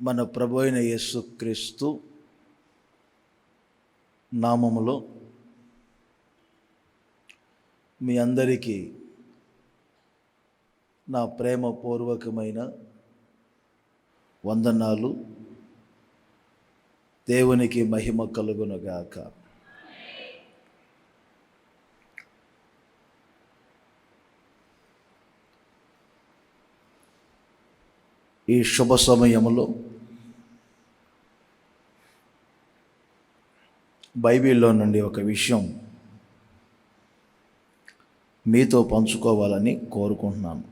మన ప్రభు అయిన యేసుక్రీస్తు నామములో మీ అందరికీ నా ప్రేమపూర్వకమైన వందనాలు. దేవునికి మహిమ కలుగునుగాక. ఈ శుభ సమయంలో బైబిల్లో నుండి ఒక విషయం మీతో పంచుకోవాలని కోరుకుంటున్నాను.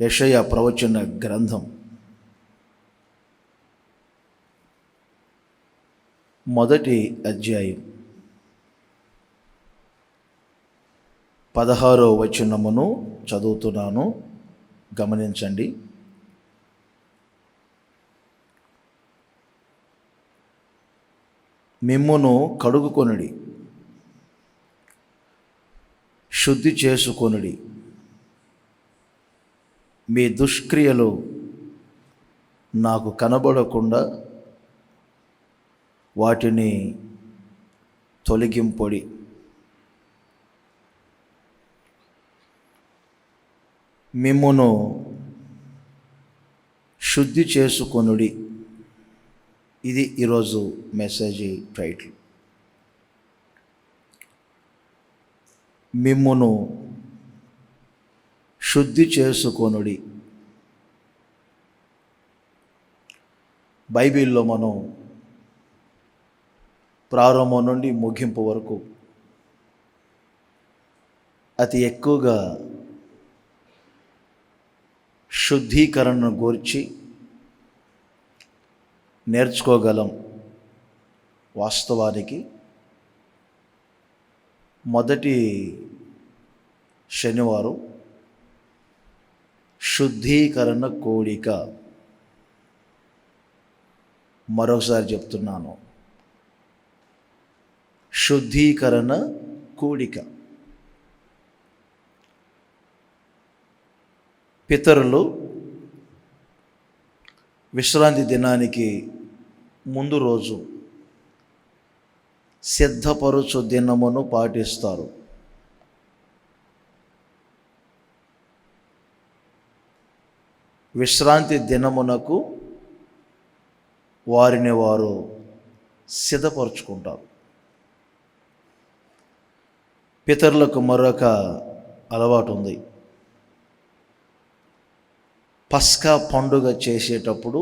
యెషయా ప్రవచన గ్రంథం 1వ అధ్యాయం 16వ వచనమును చదువుతున్నాను, గమనించండి. మిమ్మును కడుగుకొనుడి, శుద్ధి చేసుకొనుడి, మీ దుష్క్రియలు నాకు కనబడకుండా వాటిని తొలగింపొడి. మిమ్మును శుద్ధి చేసుకొనుడి. ఇది ఈరోజు మెసేజ్ టైటిల్. మిమ్మును శుద్ధి చేసుకొనుడి. బైబిల్లో మనం ప్రారంభం నుండి ముగింపు వరకు అతి ఎక్కువగా శుద్ధీకరణను గూర్చి నేర్చుకోగలం. వాస్తవానికి మొదటి శనివారం శుద్ధీకరణ కూడిక. మరొకసారి చెప్తున్నాను, శుద్ధీకరణ కూడిక. పితరులు విశ్రాంతి దినానికి ముందు రోజు సిద్ధపరచు దినమును పాటిస్తారు. విశ్రాంతి దినమునకు వారిని వారు సిద్ధపరచుకుంటారు. పితరులకు మరొక అలవాటు ఉంది. పస్కా పండుగ చేసేటప్పుడు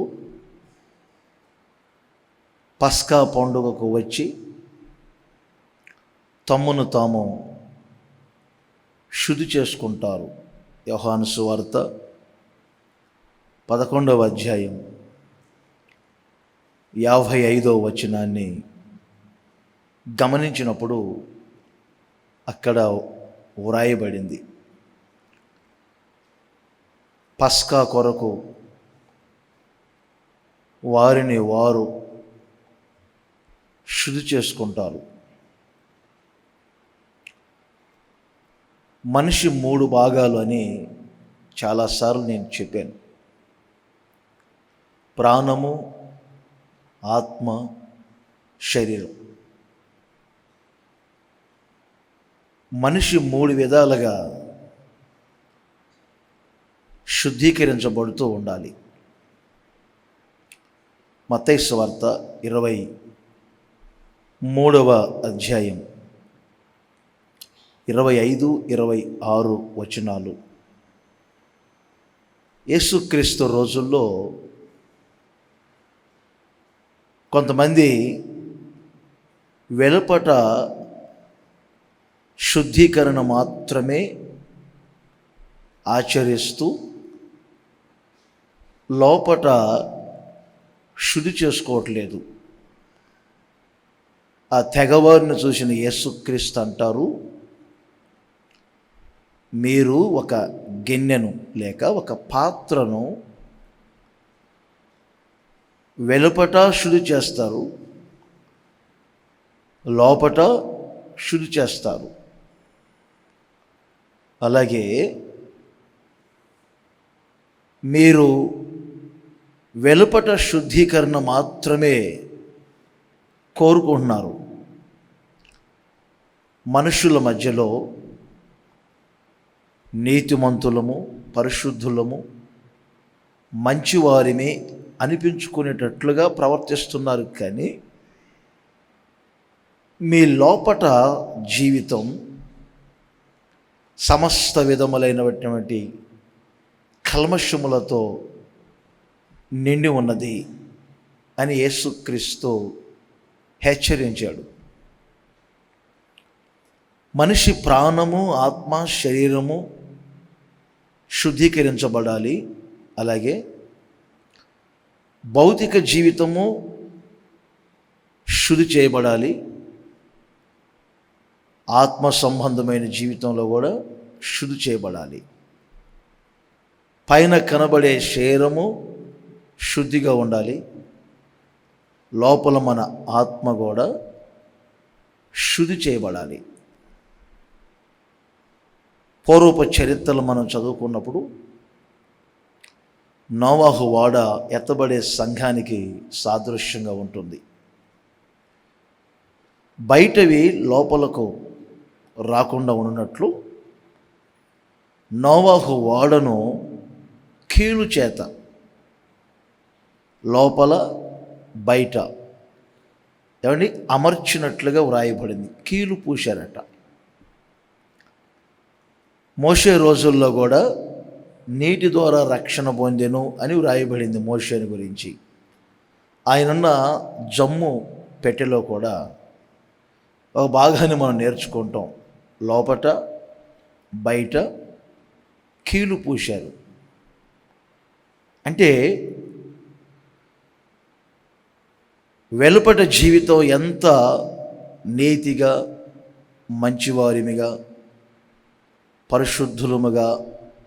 పస్కా పండుగకు వచ్చి తమ్మును తాము శుద్ధి చేసుకుంటారు. యోహాను సువార్త 11వ అధ్యాయం 55వ వచనాన్ని గమనించినప్పుడు అక్కడ వ్రాయబడింది, పస్కా కొరకు వారిని వారు శుద్ధి చేసుకుంటారు. మనిషి 3 భాగాలు అని చాలాసార్లు నేను చెప్పాను. ప్రాణము, ఆత్మ, శరీరం. మనిషి 3 విధాలుగా శుద్ధీకరించబడుతూ ఉండాలి. మత్తయి సువార్త 23వ అధ్యాయం 25, 26 వచనాలు. యేసుక్రీస్తు రోజుల్లో కొంతమంది వెలుపట శుద్ధీకరణ మాత్రమే ఆచరిస్తూ లోపట శుద్ధి చేసుకోవట్లేదు. ఆ తెగవారిని చూసిన యేసుక్రీస్తు అంటారు, మీరు ఒక గిన్నెను లేక ఒక పాత్రను వెలుపట శుద్ధి చేస్తారు, లోపట శుద్ధి చేస్తారు. అలాగే మీరు వెలుపట శుద్ధీకరణ మాత్రమే కోరుకుంటున్నారు. మనుషుల మధ్యలో నీతిమంతులము, పరిశుద్ధులము, మంచివారిని అనిపించుకునేటట్లుగా ప్రవర్తిస్తున్నారు. కానీ మీ లోపట జీవితం సమస్త విధములైనటువంటి కల్మషములతో నిండి ఉన్నది అని యేసుక్రీస్తు హెచ్చరించాడు. మనిషి ప్రాణము, ఆత్మ, శరీరము శుద్ధీకరించబడాలి. అలాగే భౌతిక జీవితము శుద్ధి చేయబడాలి. ఆత్మ సంబంధమైన జీవితంలో కూడా శుద్ధి చేయబడాలి. పైన కనబడే శరీరము శుద్ధిగా ఉండాలి. లోపల మన ఆత్మ కూడా శుద్ధి చేయబడాలి. పూర్వపు చరిత్రలు మనం చదువుకున్నప్పుడు నోవాహు వాడ ఎత్తబడే సంఘానికి సాదృశ్యంగా ఉంటుంది. బయటవి లోపలకు రాకుండా ఉన్నట్లు నోవాహు వాడను కీలు చేత లోపల బయట ఏమండి అమర్చినట్లుగా వ్రాయబడింది. కీలు పూశారట. మోషే రోజుల్లో కూడా నీటి ద్వారా రక్షణ పొందెను అని వ్రాయబడింది మోషేని గురించి. ఆయనున్న జమ్ము పెట్టెలో కూడా ఒక భాగాన్ని మనం నేర్చుకుంటాం. లోపట బయట కీలు పూశారు. అంటే వెలుపట జీవితం ఎంత నీతిగా, మంచివారిమిగా, పరిశుద్ధులముగా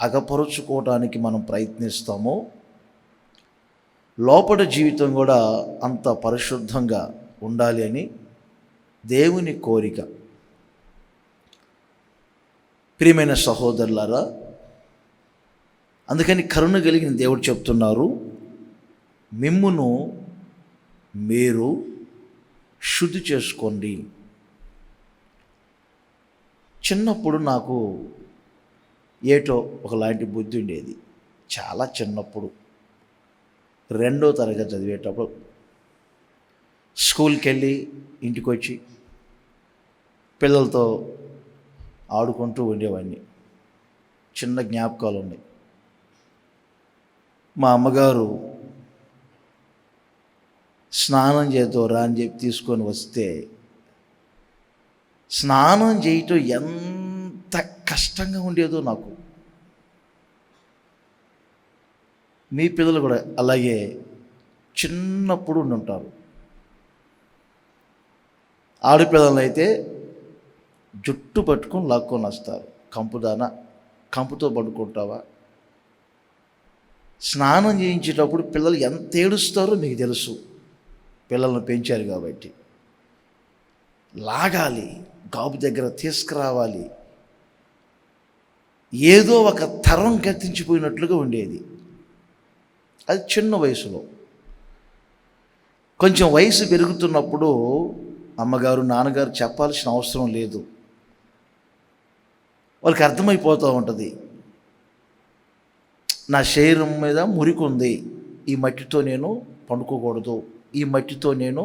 అగపరుచుకోవడానికి మనం ప్రయత్నిస్తామో, లోపట జీవితం కూడా అంత పరిశుద్ధంగా ఉండాలి అని దేవుని కోరిక. ప్రియమైన సహోదరులారా, అందుకని కరుణ కలిగిన దేవుడు చెప్తున్నారు, మిమ్మును మీరు శుద్ధి చేసుకోండి. చిన్నప్పుడు నాకు ఏటో ఒకలాంటి బుద్ధి ఉండేది. చాలా చిన్నప్పుడు 2వ తరగతి చదివేటప్పుడు స్కూల్కి వెళ్ళి ఇంటికి వచ్చి పిల్లలతో ఆడుకుంటూ ఉండేవాడిని. చిన్న జ్ఞాపకాలు ఉన్నాయి. మా అమ్మగారు స్నానం చేద్దారా అని చెప్పి తీసుకొని వస్తే స్నానం చేయటం ఎంత కష్టంగా ఉండేదో నాకు. మీ పిల్లలు కూడా అలాగే చిన్నప్పుడు ఉంటారు. ఆడపిల్లలు అయితే జుట్టు పట్టుకొని లాక్కొని వస్తారు. కంపుతో పడుకుంటావా? స్నానం చేయించేటప్పుడు పిల్లలు ఎంత ఏడుస్తారో మీకు తెలుసు. పిల్లలను పెంచారు కాబట్టి లాగాలి, గాబు దగ్గర తీసుకురావాలి. ఏదో ఒక తరం గతించిపోయినట్లుగా ఉండేది. అది చిన్న వయసులో. కొంచెం వయసు పెరుగుతున్నప్పుడు అమ్మగారు, నాన్నగారు చెప్పాల్సిన అవసరం లేదు. వాళ్ళకి అర్థమైపోతూ ఉంటుంది, నా శరీరం మీద మురికి ఉంది, ఈ మట్టితో నేను పండుకోకూడదు, ఈ మట్టితో నేను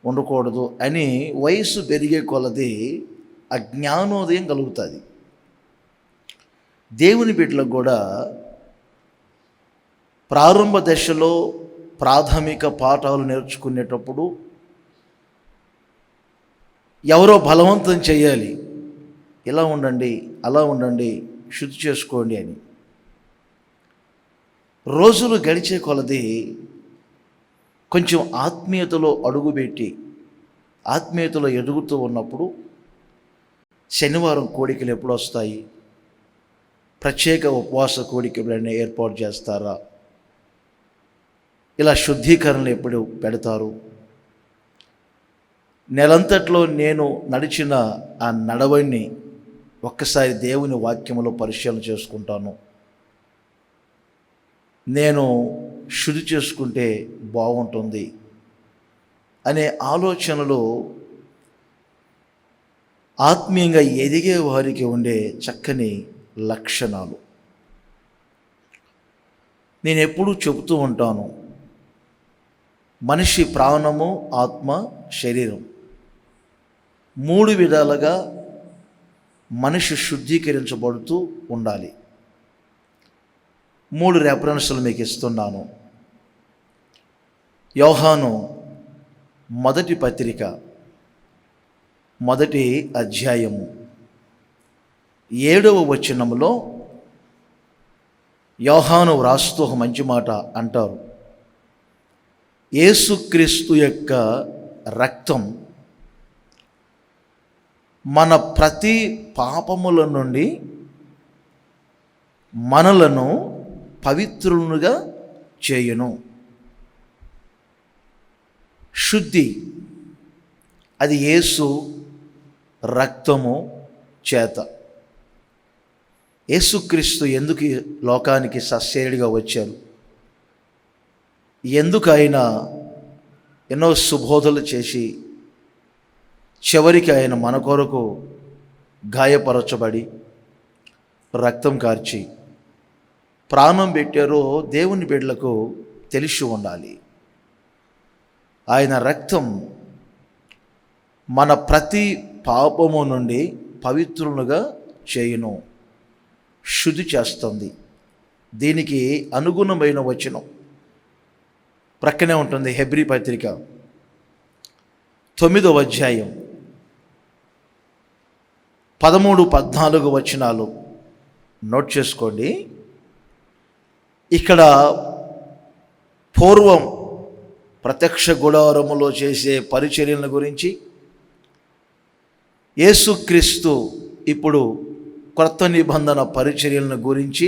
ఉండకూడదు అని. వయసు పెరిగే కొలది ఆ జ్ఞానోదయం కలుగుతుంది. దేవుని బిడ్డలకు కూడా ప్రారంభ దశలో ప్రాథమిక పాఠాలు నేర్చుకునేటప్పుడు ఎవరో బలవంతం చేయాలి, ఇలా ఉండండి, అలా ఉండండి, శుద్ధి చేసుకోండి అని. రోజులు గడిచే కొలది కొంచెం ఆత్మీయతలో అడుగుపెట్టి ఆత్మీయతలో ఎదుగుతూ ఉన్నప్పుడు శనివారం కోడికలు ఎప్పుడు వస్తాయి, ప్రత్యేక ఉపవాస కోడికలను ఏర్పాటు చేస్తారా, ఇలా శుద్ధీకరణలు ఎప్పుడు పెడతారు, నెలంతట్లో నేను నడిచిన ఆ నడవడిని ఒక్కసారి దేవుని వాక్యములో పరిశీలన చేసుకుంటాను. నేను శుద్ధి చేసుకుంటే బాగుంటుంది అనే ఆలోచనలు ఆత్మీయంగా ఎదిగే వారికి ఉండే చక్కని లక్షణాలు. నేను ఎప్పుడూ చెబుతూ ఉంటాను, మనిషి ప్రాణము, ఆత్మ, శరీరం 3 విధాలుగా మనిషి శుద్ధీకరించబడుతూ ఉండాలి. 3 రెఫరెన్స్లు మీకు ఇస్తున్నాను. యోహాను మొదటి పత్రిక 1వ అధ్యాయము 7వ వచనములో యోహాను వ్రాస్తూ ఒక మంచి మాట అంటారు. యేసుక్రీస్తు యొక్క రక్తం మన ప్రతి పాపముల నుండి మనలను పవిత్రులుగా చేయును. శుద్ధి అది యేసు రక్తము చేత. యేసుక్రీస్తు ఎందుకు ఈ లోకానికి సశరీరిగా వచ్చారు? ఎందుకు ఆయన ఎన్నో సుబోధలు చేసి చివరికి ఆయన మన కొరకు గాయపరచబడి రక్తం కార్చి ప్రాణం పెట్టారో దేవుని బిడ్డలకు తెలిసి ఉండాలి. ఆయన రక్తం మన ప్రతి పాపము నుండి పవిత్రులుగా చేయును, శుద్ధి చేస్తుంది. దీనికి అనుగుణమైన వచనం ప్రక్కనే ఉంటుంది. హెబ్రీ పత్రిక 9వ అధ్యాయం 13-14 వచనాలు నోట్ చేసుకోండి. ఇక్కడ పూర్వం ప్రత్యక్ష గుడారములో చేసే పరిచర్యల గురించి, యేసుక్రీస్తు ఇప్పుడు క్రొత్త నిబంధన పరిచర్యలను గురించి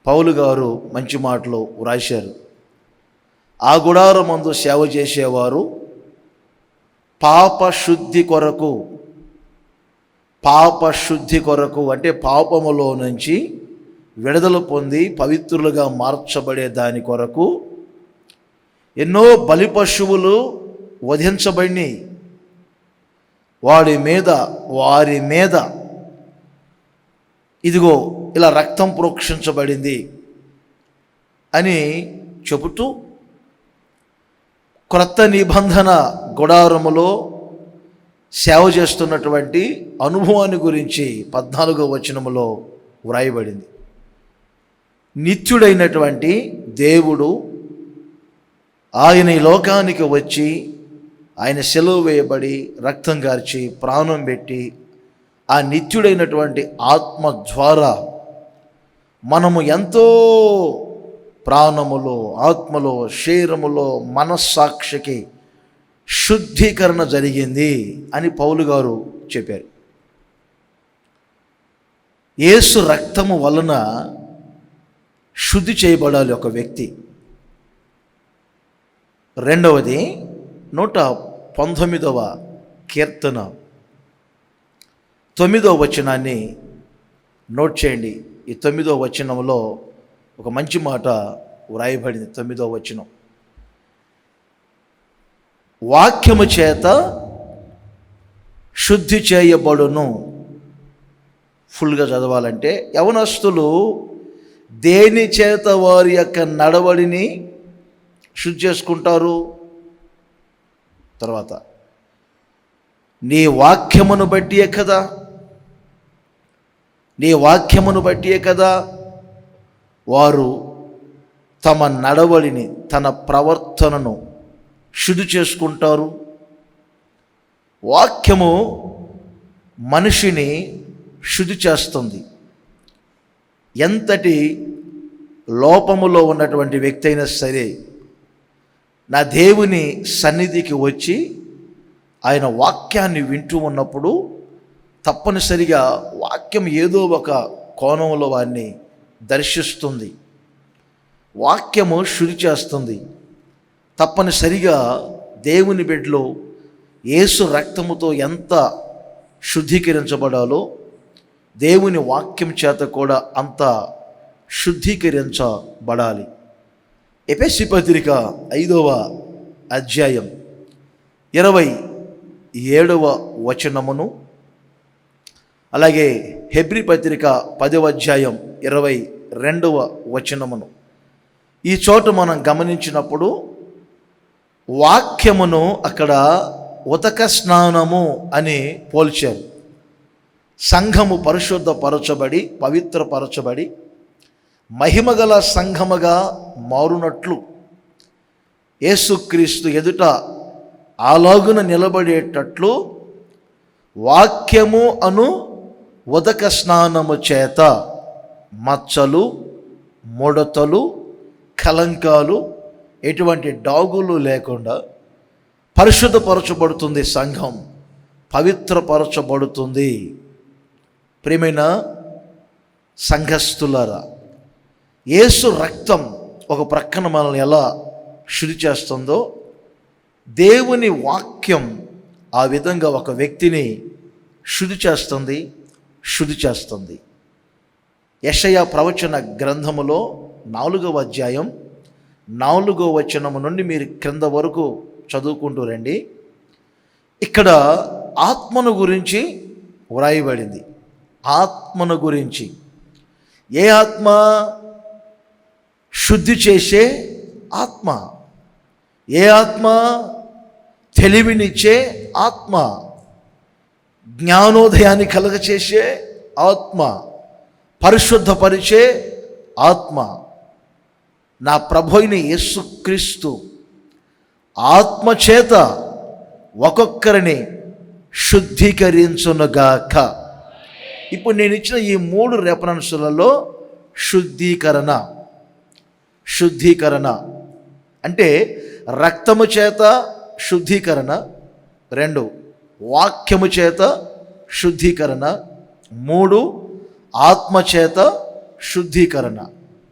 పౌలు గారు మంచి మాటలు వ్రాశారు. ఆ గుడారమందు సేవ చేసేవారు పాప శుద్ధి కొరకు అంటే పాపములో నుంచి విడుదల పొంది పవిత్రులుగా మార్చబడే దాని కొరకు ఎన్నో బలి పశువులు వధించబడి వారి మీద ఇదిగో ఇలా రక్తం ప్రోక్షించబడింది అని చెబుతూ క్రొత్త నిబంధన గుడారములో సేవ చేస్తున్నటువంటి అనుభవాన్ని గురించి 14వ వచనములో వ్రాయబడింది. నిత్యుడైనటువంటి దేవుడు ఆయన ఈ లోకానికి వచ్చి ఆయన సెలవు వేయబడి రక్తం కార్చి ప్రాణం పెట్టి ఆ నిత్యుడైనటువంటి ఆత్మ ద్వారా మనము ఎంతో ప్రాణములో, ఆత్మలో, శరీరములో, మనస్సాక్షికి శుద్ధీకరణ జరిగింది అని పౌలు గారు చెప్పారు. యేసు రక్తము వలన శుద్ధి చేయబడాలి ఒక వ్యక్తి. రెండవది 119వ కీర్తన 9వ వచనాన్ని నోట్ చేయండి. ఈ 9వ వచనంలో ఒక మంచి మాట వ్రాయబడింది. 9వ వచనం, వాక్యము చేత శుద్ధి చేయబడును. ఫుల్గా చదవాలంటే, యవనస్తులు దేని చేత వారి యొక్క నడవడిని శుద్ధి చేసుకుంటారు? తర్వాత నీ వాక్యమును బట్టియే కదా, నీ వాక్యమును బట్టియే కదా వారు తమ నడవడిని, తన ప్రవర్తనను శుద్ధి చేసుకుంటారు. వాక్యము మనిషిని శుద్ధి చేస్తుంది. ఎంతటి లోపములో ఉన్నటువంటి వ్యక్తి అయినా సరే నా దేవుని సన్నిధికి వచ్చి ఆయన వాక్యాన్ని వింటూ ఉన్నప్పుడు తప్పనిసరిగా వాక్యం ఏదో ఒక కోణంలో వారిని దర్శిస్తుంది. వాక్యము శుద్ధి చేస్తుంది. తప్పనిసరిగా దేవుని బిడ్డలో యేసు రక్తముతో ఎంత శుద్ధీకరించబడాలో దేవుని వాక్యం చేత కూడా అంత శుద్ధీకరించబడాలి. ఎఫెసీ పత్రిక 5వ అధ్యాయం 27వ వచనమును, అలాగే హెబ్రీ పత్రిక 10వ అధ్యాయం 22వ వచనమును ఈ చోట మనం గమనించినప్పుడు వాక్యమును అక్కడ ఉదక స్నానము అని పోల్చారు. సంఘము పరిశుద్ధపరచబడి పవిత్రపరచబడి మహిమగల సంఘముగా మారునట్లు యేసుక్రీస్తు ఎదుట అలాగున నిలబడేటట్లు వాక్యము అను ఉదక స్నానము చేత మచ్చలు, ముడతలు, కలంకాలు, ఎటువంటి డాగులు లేకుండా పరిశుద్ధపరచబడుతుంది. సంఘం పవిత్రపరచబడుతుంది. ప్రియమైన సంఘస్థులారా, యేసు రక్తం ఒక ప్రక్కన మనల్ని ఎలా శుద్ధి చేస్తుందో, దేవుని వాక్యం ఆ విధంగా ఒక వ్యక్తిని శుద్ధి చేస్తుంది. యెషయా ప్రవచన గ్రంథములో 4వ అధ్యాయం 4వ వచనము నుండి మీరు క్రింద వరకు చదువుకుంటూ రండి. ఇక్కడ ఆత్మను గురించి వ్రాయబడింది. ఆత్మను గురించి. ఏ ఆత్మ? శుద్ధి చేసే ఆత్మ. ఏ ఆత్మ? తెలివినిచ్చే ఆత్మ, జ్ఞానోదయాన్ని కలగచేసే ఆత్మ, పరిశుద్ధపరిచే ఆత్మ. నా ప్రభు అయిన యేసుక్రీస్తు ఆత్మచేత ఒక్కొక్కరిని శుద్ధీకరించునుగాక. ఇప్పుడు నేను ఇచ్చిన ఈ 3 రెఫరెన్సులలో శుద్ధీకరణ అంటే రక్తము చేత శుద్ధీకరణ, 2 వాక్యము చేత శుద్ధీకరణ, 3 ఆత్మ చేత శుద్ధీకరణ.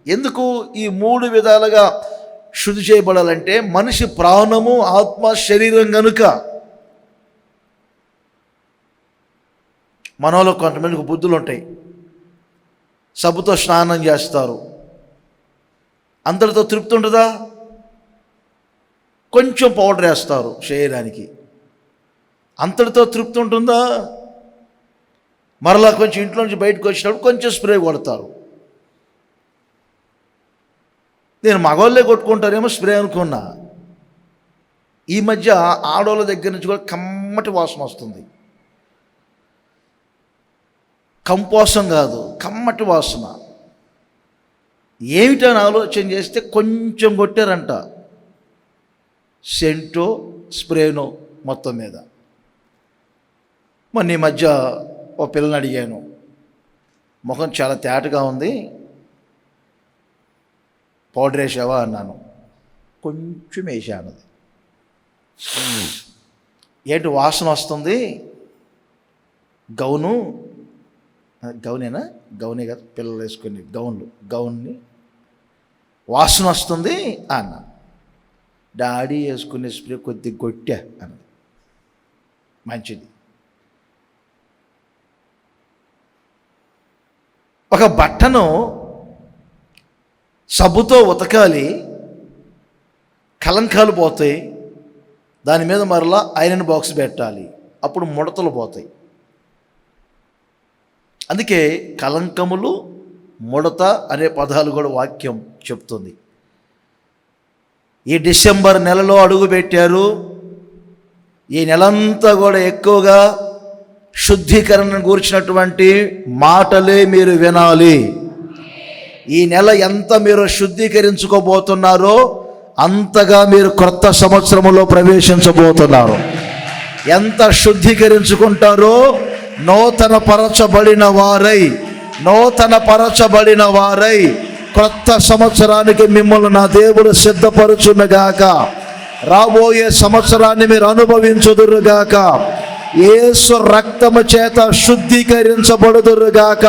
ఎందుకు ఈ 3 విధాలుగా శుద్ధి చేయబడాలంటే మనిషి ప్రాణము, ఆత్మ, శరీరం గనుక. మనలో కొంతమందికి బుద్ధులు ఉంటాయి. సబ్బుతో స్నానం చేస్తారు, అంతటితో తృప్తి ఉంటుందా? కొంచెం పౌడర్ వేస్తారు శరీరానికి, అంతటితో తృప్తి ఉంటుందా? మరలా కొంచెం ఇంట్లో నుంచి బయటకు వచ్చినప్పుడు కొంచెం స్ప్రే కొడతారు. నేను మగవాళ్ళే కొట్టుకుంటారేమో స్ప్రే అనుకున్నా. ఈ మధ్య ఆడవాళ్ళ దగ్గర నుంచి కూడా కమ్మటి వాసన వస్తుంది. కంపోసం కాదు, కమ్మటి వాసన. ఏమిటని ఆలోచన చేస్తే కొంచెం కొట్టారంట, సెంటో స్ప్రేనో మొత్తం మీద. మొన్న ఈ మధ్య ఓ పిల్లని అడిగాను, ముఖం చాలా తేటగా ఉంది, పౌడర్ వేసావా అన్నాను. కొంచెం వేసాను. ఏంటి వాసన వస్తుంది? గౌనేనా? గౌనే కదా, పిల్లలు వేసుకుని గౌన్ని వాసన వస్తుంది అన్న. డాడీ వేసుకునే స్ప్రే కొద్దిగా కొట్టా అన్నది. మంచిది. ఒక బట్టను సబ్బుతో ఉతకాలి, కలంకాలు పోతాయి, దాని మీద మరలా ఐరన్ బాక్స్ పెట్టాలి, అప్పుడు ముడతలు పోతాయి. అందుకే కలంకములు, ముడత అనే పదాలు కూడా వాక్యం చెప్తుంది. ఈ డిసెంబర్ నెలలో అడుగుపెట్టారు. ఈ నెలంతా కూడా ఎక్కువగా శుద్ధీకరణను గురించినటువంటి మాటలే మీరు వినాలి. ఈ నెల ఎంత మీరు శుద్ధీకరించుకోబోతున్నారో అంతగా మీరు క్రొత్త సంవత్సరంలో ప్రవేశించబోతున్నారు. ఎంత శుద్ధీకరించుకుంటారో నూతన పరచబడిన వారై క్రొత్త సంవత్సరానికి మిమ్మల్ని నా దేవుడు సిద్ధపరచునుగాక. రాబోయే సంవత్సరాన్ని మీరు అనుభవించుదురుగాక. యేసు రక్తము చేత శుద్ధీకరించబడుదురుగాక.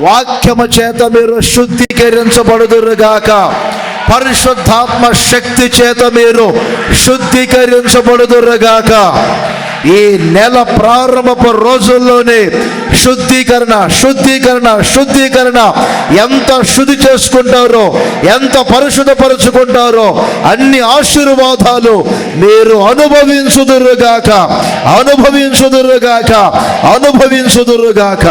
వాక్యము చేత మీరు శుద్ధీకరించబడుదురుగాక. పరిశుద్ధాత్మ శక్తి చేత మీరు శుద్ధీకరించబడుదురుగాక. ఈ నెల ప్రారంభపు రోజుల్లోనే శుద్ధీకరణ శుద్ధీకరణ శుద్ధీకరణ. ఎంత శుద్ధి చేసుకుంటారో, ఎంత పరిశుద్ధపరుచుకుంటారో అన్ని ఆశీర్వాదాలు మీరు అనుభవించుదురుగాక, అనుభవించుదురుగాక, అనుభవించుదురుగాక.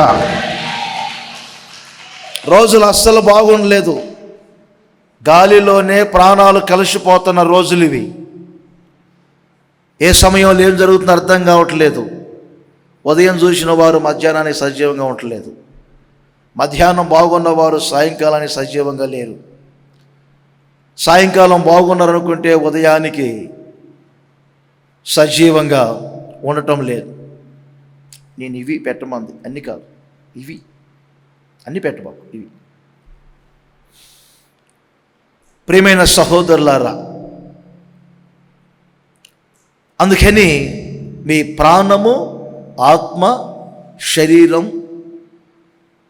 రోజులు అస్సలు బాగుండలేదు. గాలిలోనే ప్రాణాలు కలిసిపోతున్న రోజులు ఇవి. ఏ సమయంలో ఏం జరుగుతుందో అర్థం కావట్లేదు. ఉదయం చూసిన వారు మధ్యాహ్నానికి సజీవంగా ఉండట్లేదు. మధ్యాహ్నం బాగున్నవారు సాయంకాలానికి సజీవంగా లేరు. సాయంకాలం బాగున్నారనుకుంటే ఉదయానికి సజీవంగా ఉండటం లేదు. నేను ఇవి పెట్టమంది, అన్ని కాదు, ఇవి అన్ని పెట్టబాకు. ఇవి ప్రియమైన సహోదరులారా, అందుకని మీ ప్రాణము, ఆత్మ, శరీరం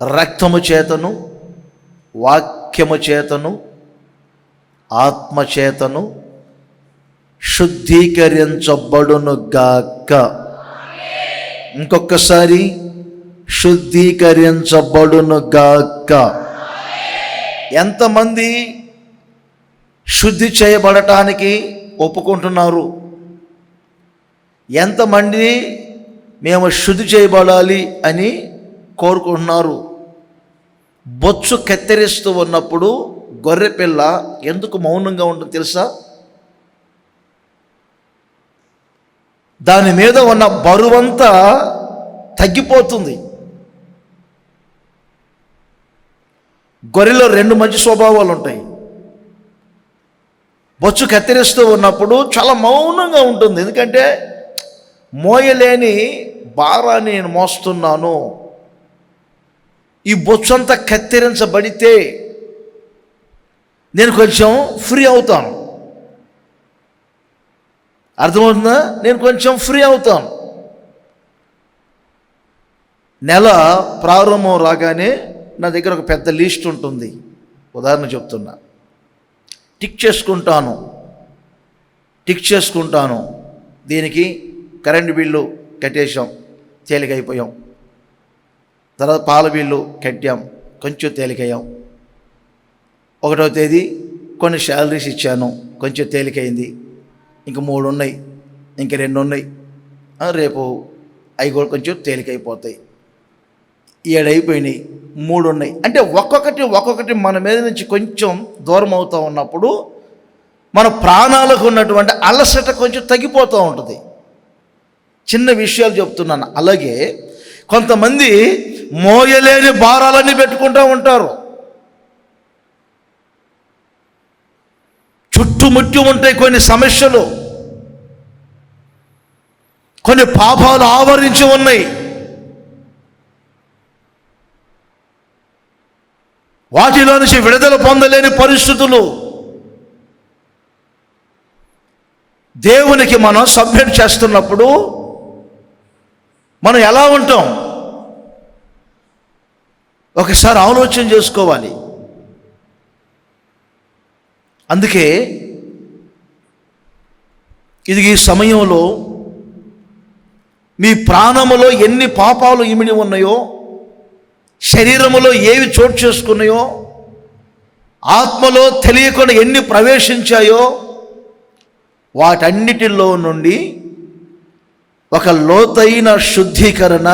రక్తము చేతను, వాక్యము చేతను, ఆత్మ చేతను శుద్ధీకరించబడును గాక. ఇంకొకసారి శుద్ధీకరించబడును గాక. ఎంతమంది శుద్ధి చేయబడటానికి ఒప్పుకుంటున్నారు? ఎంతమంది మేము శుద్ధి చేయబడాలి అని కోరుకుంటున్నారు? బొచ్చు కత్తిరిస్తూ ఉన్నప్పుడు గొర్రెపిల్ల ఎందుకు మౌనంగా ఉంటుంది తెలుసా? దాని మీద ఉన్న బరువంతా తగ్గిపోతుంది. గొర్రెలో రెండు మంచి స్వభావాలు ఉంటాయి. బొచ్చు కత్తిరిస్తూ ఉన్నప్పుడు చాలా మౌనంగా ఉంటుంది. ఎందుకంటే మోయలేని భారాన్ని నేను మోస్తున్నాను. ఈ బొచ్చు అంతా కత్తిరించబడితే నేను కొంచెం ఫ్రీ అవుతాను. అర్థమవుతుందా? నేను కొంచెం ఫ్రీ అవుతాను. నెల ప్రారంభం రాగానే నా దగ్గర ఒక పెద్ద లిస్ట్ ఉంటుంది. ఉదాహరణ చెప్తున్నా. టిక్ చేసుకుంటాను. దీనికి కరెంటు బిల్లు కట్టేసాం, తేలికైపోయాం. తర్వాత పాల బిల్లు కట్టాం, కొంచెం తేలికయ్యాం. 1వ తేదీ కొన్ని శాలరీస్ ఇచ్చాను, కొంచెం తేలికైంది. ఇంక 3 ఉన్నాయి, ఇంక 2 ఉన్నాయి. రేపు అవి కూడా కొంచెం తేలికైపోతాయి. 7 అయిపోయినాయి, 3 ఉన్నాయి. అంటే ఒక్కొక్కటి మన మీద నుంచి కొంచెం దూరం అవుతూ ఉన్నప్పుడు మన ప్రాణాలకు ఉన్నటువంటి అలసట కొంచెం తగ్గిపోతూ ఉంటుంది. చిన్న విషయాలు చెప్తున్నాను. అలాగే కొంతమంది మోయలేని భారాలన్నీ పెట్టుకుంటూ ఉంటారు. చుట్టుముట్టి ఉంటాయి కొన్ని సమస్యలు, కొన్ని పాపాలు ఆవరించి ఉన్నాయి. వాటిలో నుంచి విడుదల పొందలేని పరిస్థితులు. దేవునికి మనం సబ్మిట్ చేస్తున్నప్పుడు మనం ఎలా ఉంటాం ఒకసారి ఆలోచన చేసుకోవాలి. అందుకే ఇది ఈ సమయంలో మీ ప్రాణములో ఎన్ని పాపాలు ఇమిడి ఉన్నాయో, శరీరములో ఏవి చోటు చేసుకున్నాయో, ఆత్మలో తెలియకుండా ఎన్ని ప్రవేశించాయో, వాటన్నిటిలో నుండి ఒక లోతైన శుద్ధీకరణ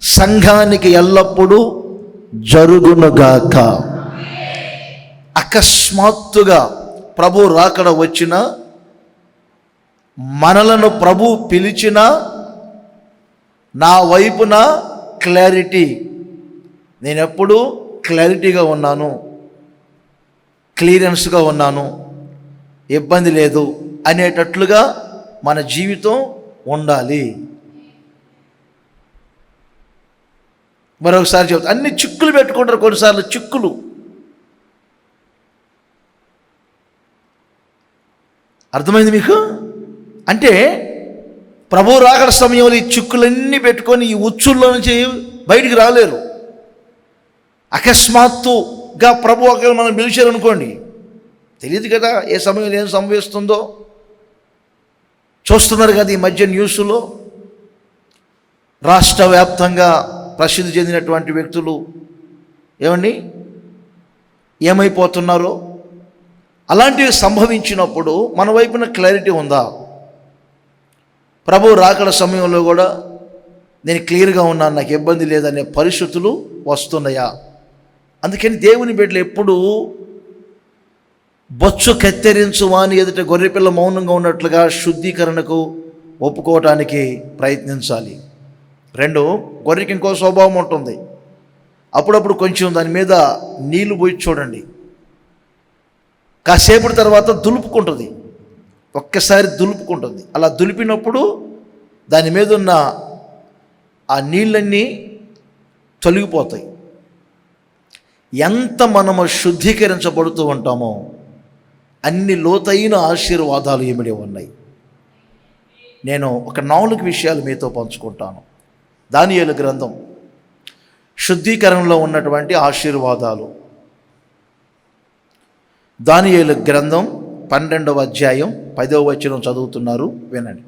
సంఘానికి ఎల్లప్పుడూ జరుగునుగాక. అకస్మాత్తుగా ప్రభు రాకడ వచ్చిన, మనలను ప్రభు పిలిచిన, నా వైపున క్లారిటీ, నేనెప్పుడు క్లారిటీగా ఉన్నాను, క్లియరెన్స్గా ఉన్నాను, ఇబ్బంది లేదు అనేటట్లుగా మన జీవితం ఉండాలి. మరొకసారి చెప్తా, అన్ని చిక్కులు పెట్టుకుంటారు. కొన్నిసార్లు చిక్కులు, అర్థమైంది మీకు? అంటే ప్రభు రాకడ సమయంలో ఈ చిక్కులన్నీ పెట్టుకొని ఈ ఉచ్చుల్లో నుంచి బయటికి రాలేరు. అకస్మాత్తుగా ప్రభు ఒకవేళ మనం పిలిచారనుకోండి, తెలియదు కదా ఏ సమయంలో ఏం సంభవిస్తుందో. చూస్తున్నారు కదా ఈ మధ్య న్యూస్లో రాష్ట్ర వ్యాప్తంగా ప్రసిద్ధి చెందినటువంటి వ్యక్తులు ఏమైపోతున్నారో. అలాంటివి సంభవించినప్పుడు మన వైపున క్లారిటీ ఉందా? ప్రభు రాకడ సమయంలో కూడా నేను క్లియర్గా ఉన్నాను, నాకు ఇబ్బంది లేదనే పరిస్థితులు వస్తున్నాయా? అందుకని దేవుని బిడ్డలు ఎప్పుడు బొచ్చు కత్తిరించు వాని ఎదుట గొర్రెపిల్ల మౌనంగా ఉన్నట్లుగా శుద్ధీకరణకు ఒప్పుకోవటానికి ప్రయత్నించాలి. 2, గొర్రెకి ఇంకో స్వభావం ఉంటుంది. అప్పుడప్పుడు కొంచెం దాని మీద నీళ్లు పోయి చూడండి, కాసేపటి తర్వాత దులుపుకుంటుంది, ఒక్కసారి దులుపుకుంటుంది. అలా దులిపినప్పుడు దాని మీద ఉన్న ఆ నీళ్ళన్నీ తొలగిపోతాయి. ఎంత మనము శుద్ధీకరించబడుతూ ఉంటామో అన్ని లోతైన ఆశీర్వాదాలు ఏమిడి ఉన్నాయి. నేను ఒక 4 విషయాలు మీతో పంచుకుంటాను. దానియేలు గ్రంథం శుద్ధీకరణలో ఉన్నటువంటి ఆశీర్వాదాలు. దానియేలు గ్రంథం 12వ అధ్యాయం 10వ వచనం చదువుతున్నారు, వినండి.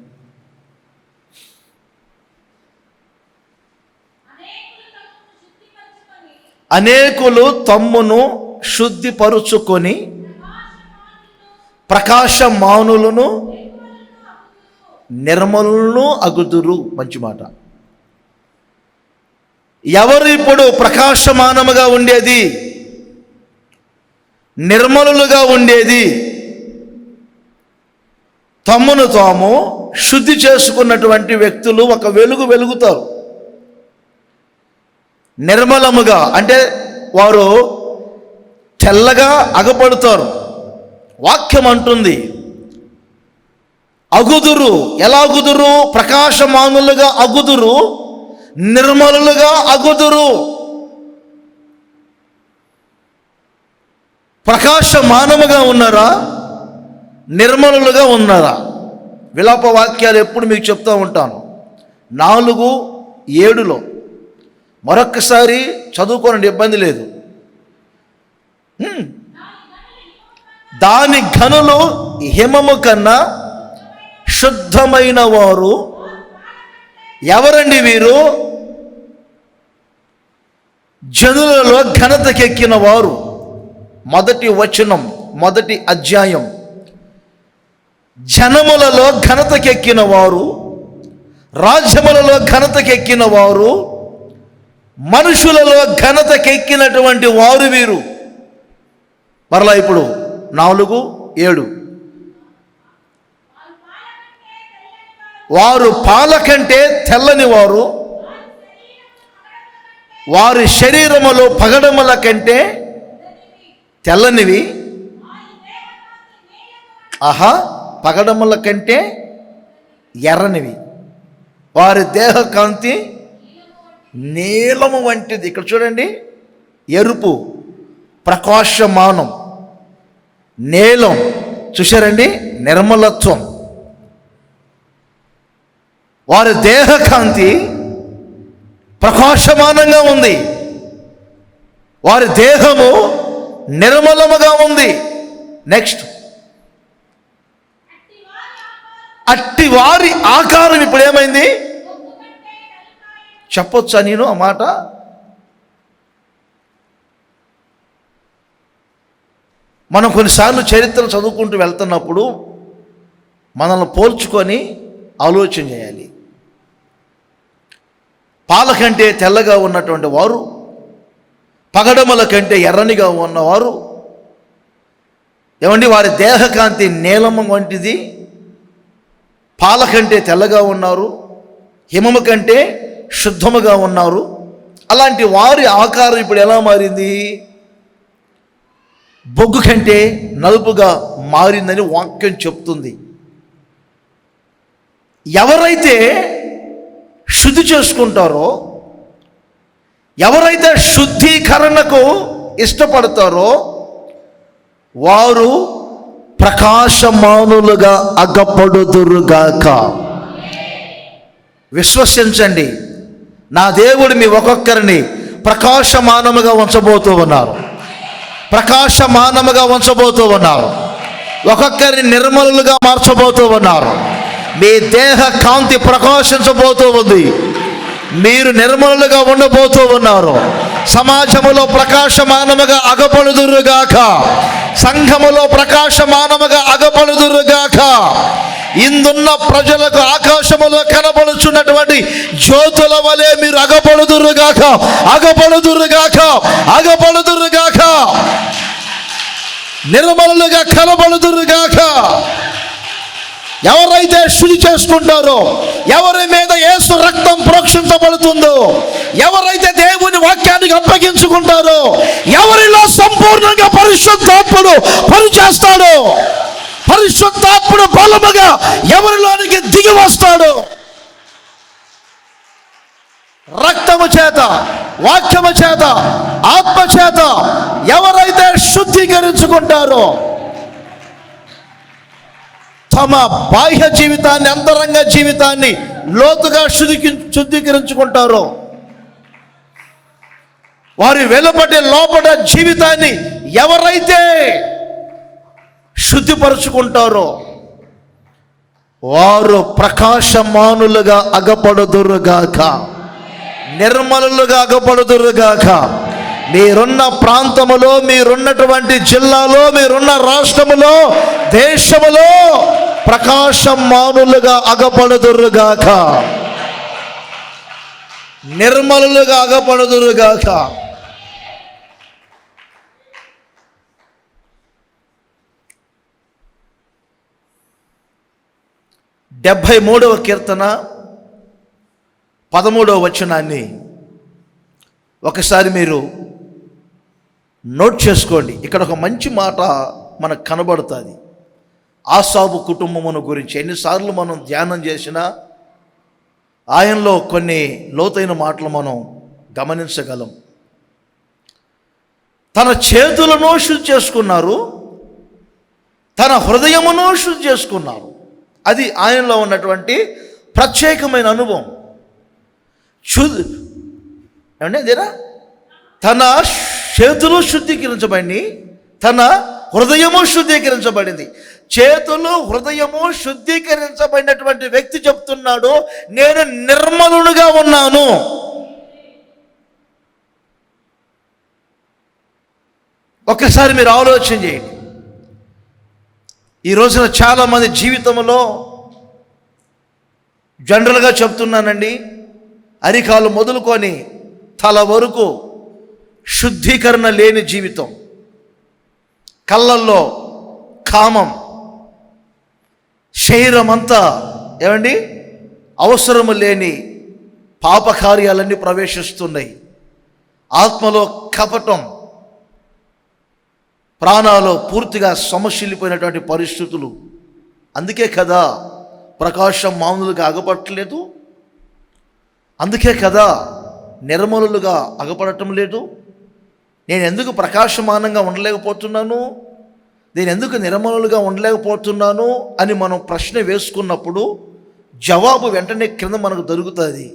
అనేకులు తమ్మును శుద్ధిపరుచుకొని ప్రకాశమానులను నిర్మలులను అగుదురు. మంచి మాట. ఎవరు ఇప్పుడు ప్రకాశమానముగా ఉండేది, నిర్మలులుగా ఉండేది? తమ్మును తాము శుద్ధి చేసుకున్నటువంటి వ్యక్తులు ఒక వెలుగు వెలుగుతారు. నిర్మలముగా అంటే వారు తెల్లగా అగపడతారు. వాక్యం అంటుంది అగుదురు. ఎలా అగుదురు? ప్రకాశమానులుగా అగుదురు, నిర్మలులుగా అగుదురు. ప్రకాశమానముగా ఉన్నారా, నిర్మలులుగా ఉన్నారా? విలాప వాక్యాలు ఎప్పుడు మీకు చెప్తూ ఉంటాను. 4:7 మరొక్కసారి చదువుకోనండి, ఇబ్బంది లేదు. దాని ఘనులు హిమము కన్నా శుద్ధమైన వారు. ఎవరండి వీరు? జనులలో ఘనతకెక్కిన వారు. మొదటి వచనం, మొదటి అధ్యాయం. జనములలో ఘనతకెక్కిన వారు, రాజ్యములలో ఘనతకెక్కిన వారు, మనుషులలో ఘనతకెక్కినటువంటి వారు వీరు. మరలా ఇప్పుడు 4:7 వారు పాల కంటే తెల్లని వారు, వారి శరీరములో పగడముల కంటే తెల్లనివి. పగడముల కంటే ఎర్రనివి. వారి దేహ కాంతి నీలము వంటిది. ఇక్కడ చూడండి, ఎరుపు, ప్రకాశమానం, నీలం. చూశారండి, నిర్మలత్వం. వారి దేహ కాంతి ప్రకాశమానంగా ఉంది, వారి దేహము నిర్మలముగా ఉంది. నెక్స్ట్, అట్టి వారి ఆకారం ఇప్పుడు ఏమైంది? చెప్పొచ్చా నేను ఆ మాట? మనం కొన్నిసార్లు చరిత్రలు చదువుకుంటూ వెళ్తున్నప్పుడు మనల్ని పోల్చుకొని ఆలోచన చేయాలి. పాల కంటే తెల్లగా ఉన్నటువంటి వారు, పగడముల కంటే ఎర్రనిగా ఉన్నవారు, వారి దేహకాంతి నీలము వంటిది. పాల కంటే తెల్లగా ఉన్నారు, హిమము కంటే శుద్ధముగా ఉన్నారు. అలాంటి వారి ఆకారం ఇప్పుడు ఎలా మారింది? బొగ్గు కంటే నలుపుగా మారిందని వాక్యం చెప్తుంది. ఎవరైతే శుద్ధి చేసుకుంటారో, ఎవరైతే శుద్ధీకరణకు ఇష్టపడతారో వారు ప్రకాశమానులుగా అగపడుదురుగాక. విశ్వసించండి, నా దేవుడు మీ ఒక్కొక్కరిని ప్రకాశమానముగా ఉంచబోతూ ఉన్నారు. ప్రకాశమానముగా ఉంచబోతూ ఉన్నారు. ఒక్కొక్కరిని నిర్మలులుగా మార్చబోతూ ఉన్నారు. మీ దేహ కాంతి ప్రకాశించబోతూ ఉంది. మీరు నిర్మలుగా ఉండబోతూ ఉన్నారు. సమాజములో ప్రకాశమానముగా అగపడుదురుగాక, సంఘములో ప్రకాశమానముగా అగపడుదురుగాక. ఇందున్న ప్రజలకు ఆకాశములో కనబడుచున్నటువంటి జ్యోతుల వలె మీరు అగపడుదురుగాక, అగపడుదురుగాక, అగపడుదురుగాక, నిర్మలుగా కనబడుదురుగాక. ఎవరైతే శుద్ధి చేసుకుంటారో, ఎవరి మీద యేసు రక్తం ప్రోక్షించబడుతుందో, ఎవరైతే దేవుని వాక్యానికి అప్పగించుకుంటారో, ఎవరిలో సంపూర్ణంగా పరిశుద్ధాత్ముడు పనిచేస్తాడో, పరిశుద్ధాత్ముడు బలముగా ఎవరిలోనికి దిగి వస్తాడు. రక్తము చేత, వాక్యము చేత, ఆత్మ చేత ఎవరైతే శుద్ధీకరించుకుంటారో, తమ బాహ్య జీవితాన్ని, అంతరంగ జీవితాన్ని లోతుగా శుద్ధీకరించుకుంటారో, వారి వెలుపటి లోపల జీవితాన్ని ఎవరైతే శుద్ధిపరుచుకుంటారో వారు ప్రకాశమానులుగా అగపడుదురుగాక, నిర్మలులుగా అగపడుదురుగాక. మీరున్న ప్రాంతములో, మీరున్నటువంటి జిల్లాలో, మీరున్న రాష్ట్రములో, దేశములో ప్రకాశమానులుగా అగపడుదురుగాక, నిర్మలులుగా అగపడుదురుగాక. 73వ కీర్తన 13వ వచనాన్ని ఒకసారి మీరు నోట్ చేసుకోండి. ఇక్కడ ఒక మంచి మాట మనకు కనబడుతుంది. ఆసాబు కుటుంబమును గురించి ఎన్నిసార్లు మనం ధ్యానం చేసినా ఆయనలో కొన్ని లోతైన మాటలు మనం గమనించగలం. తన చేతులను శుద్ధి చేసుకున్నారు, తన హృదయమును శుద్ధి చేసుకున్నారు. అది ఆయనలో ఉన్నటువంటి ప్రత్యేకమైన అనుభవం. ఏమంటే అదేనా, తన చేతులు శుద్ధీకరించబడి తన హృదయము శుద్ధీకరించబడింది. చేతులు హృదయము శుద్ధీకరించబడినటువంటి వ్యక్తి చెప్తున్నాడు, నేను నిర్మలుడుగా ఉన్నాను. ఒక్కసారి మీరు ఆలోచన చేయండి. ఈ రోజున చాలామంది జీవితంలో, జనరల్గా చెప్తున్నానండి, అరికాలు మొదలుకొని తల వరకు శుద్ధీకరణ లేని జీవితం, కళ్ళల్లో కామం, శరీరం అంతా ఏమండి అవసరము లేని పాపకార్యాలన్నీ ప్రవేశిస్తున్నాయి. ఆత్మలో కపటం, ప్రాణాలు పూర్తిగా సమశిల్లిపోయినటువంటి పరిస్థితులు. అందుకే కదా ప్రకాశం మామూలుగా అగపడట్లేదు, అందుకే కదా నిర్మలులుగా అగపడటం లేదు. నేను ఎందుకు ప్రకాశమానంగా ఉండలేకపోతున్నాను, నేను ఎందుకు నిర్మలులుగా ఉండలేకపోతున్నాను అని మనం ప్రశ్న వేసుకున్నప్పుడు జవాబు వెంటనే కింద మనకు దొరుకుతుంది.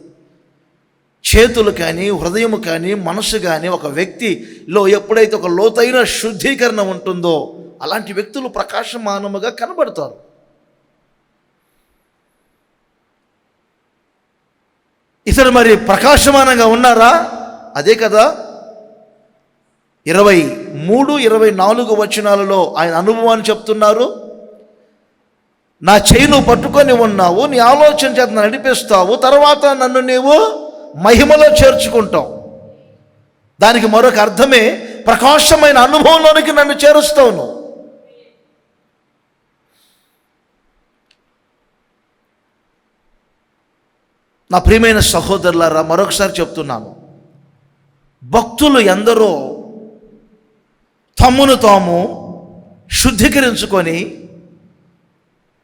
చేతులు కానీ, హృదయము కానీ, మనసు కానీ ఒక వ్యక్తిలో ఎప్పుడైతే ఒక లోతైన శుద్ధీకరణ ఉంటుందో అలాంటి వ్యక్తులు ప్రకాశమానముగా కనబడతారు. ఇతరు మరి ప్రకాశమానంగా ఉన్నారా? అదే కదా 23, 24 వచనాలలో ఆయన అనుభవాన్ని చెప్తున్నారు. నా చేయి నువ్వు పట్టుకొని ఉన్నావు, నీ ఆలోచన చేత నడిపిస్తావు, తర్వాత నన్ను నీవు మహిమలో చేర్చుకుంటావు. దానికి మరొక అర్థమే ప్రకాశమైన అనుభవంలోనికి నన్ను చేరుస్తావు నువ్వు. నా ప్రియమైన సహోదరులారా, మరొకసారి చెప్తున్నాను, భక్తులు ఎందరో తమ్మును తాము శుద్ధీకరించుకొని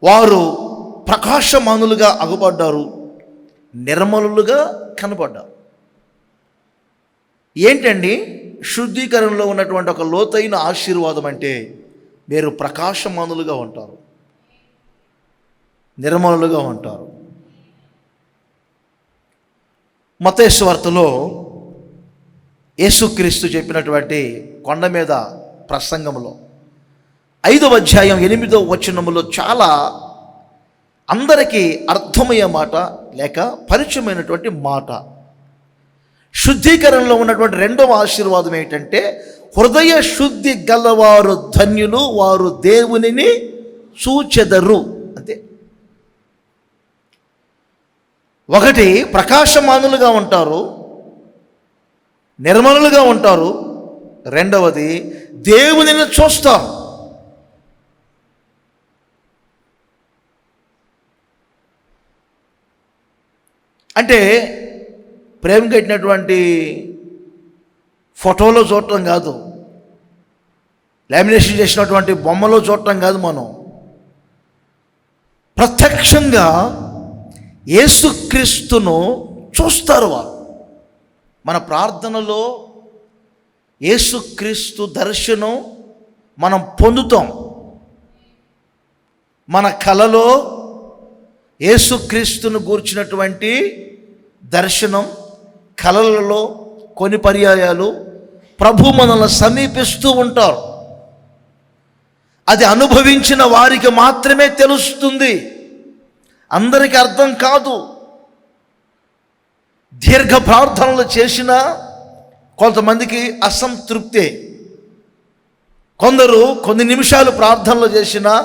వారు ప్రకాశమానులుగా అగుపడ్డారు, నిర్మలులుగా కనబడ్డారు. ఏంటండి శుద్ధీకరణలో ఉన్నటువంటి ఒక లోతైన ఆశీర్వాదం అంటే? మీరు ప్రకాశమానులుగా ఉంటారు, నిర్మలులుగా ఉంటారు. మత్తయి సువార్తలో యేసుక్రీస్తు చెప్పినటువంటి కొండ మీద ప్రసంగంలో 5వ అధ్యాయం 8వ వచనములో చాలా అందరికీ అర్థమయ్యే మాట లేక పరిచయమైనటువంటి మాట. శుద్ధీకరణలో ఉన్నటువంటి రెండవ ఆశీర్వాదం ఏంటంటే, హృదయ శుద్ధి గలవారు ధన్యులు, వారు దేవునిని చూచెదరు. అంతే. ఒకటి, ప్రకాశమానులుగా ఉంటారు, నిర్మలులుగా ఉంటారు. రెండవది, దేవునిని చూస్తారు. అంటే ప్రేమ కట్టినటువంటి ఫోటోలో చూడటం కాదు, లామినేషన్ చేసినటువంటి బొమ్మలో చూడటం కాదు, మనం ప్రత్యక్షంగా యేసుక్రీస్తును చూస్తారు. వారు మన ప్రార్థనలో యేసుక్రీస్తు దర్శనం మనం పొందుతాం. మన కలలో యేసుక్రీస్తును గూర్చినటువంటి దర్శనం, కలలలో కొన్ని పర్యాయాలు ప్రభు మనల్ని సమీపిస్తూ ఉంటారు. అది అనుభవించిన వారికి మాత్రమే తెలుస్తుంది, అందరికీ అర్థం కాదు. దీర్ఘ ప్రార్థనలు చేసినా కొంతమందికి అసంతృప్తే. కొందరు కొన్ని నిమిషాలు ప్రార్థనలు చేసినా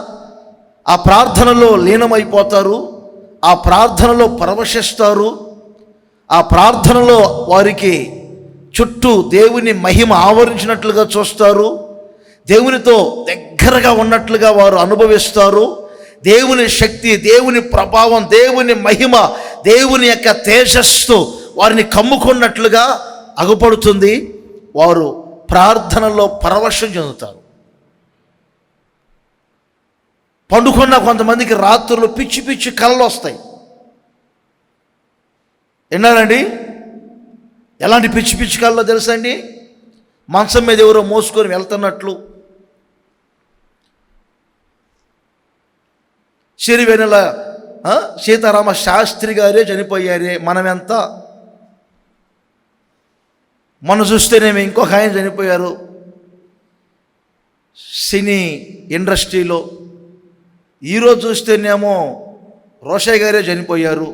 ఆ ప్రార్థనలో లీనమైపోతారు, ఆ ప్రార్థనలో పరవశిస్తారు. ఆ ప్రార్థనలో వారికి చుట్టూ దేవుని మహిమ ఆవరించినట్లుగా చూస్తారు, దేవునితో దగ్గరగా ఉన్నట్లుగా వారు అనుభవిస్తారు. దేవుని శక్తి, దేవుని ప్రభావం, దేవుని మహిమ, దేవుని యొక్క తేజస్సు వారిని కమ్ముకున్నట్లుగా అగుపడుతుంది. వారు ప్రార్థనలో పరవశం చెందుతారు. పండుకున్న కొంతమందికి రాత్రులు పిచ్చి పిచ్చి కలలు వస్తాయి. విన్నారండి? ఎలాంటి పిచ్చి పిచ్చి కలలో తెలుసండి? మంచం మీద ఎవరో మోసుకొని వెళ్తున్నట్లు, సిరివెన్నెల సీతారామ శాస్త్రి గారే చనిపోయారే, మనమెంత. మనం చూస్తేనేమో ఇంకొక ఆయన చనిపోయారు సినీ ఇండస్ట్రీలో. ఈరోజు చూస్తేనేమో రోషయ్య గారే చనిపోయారు.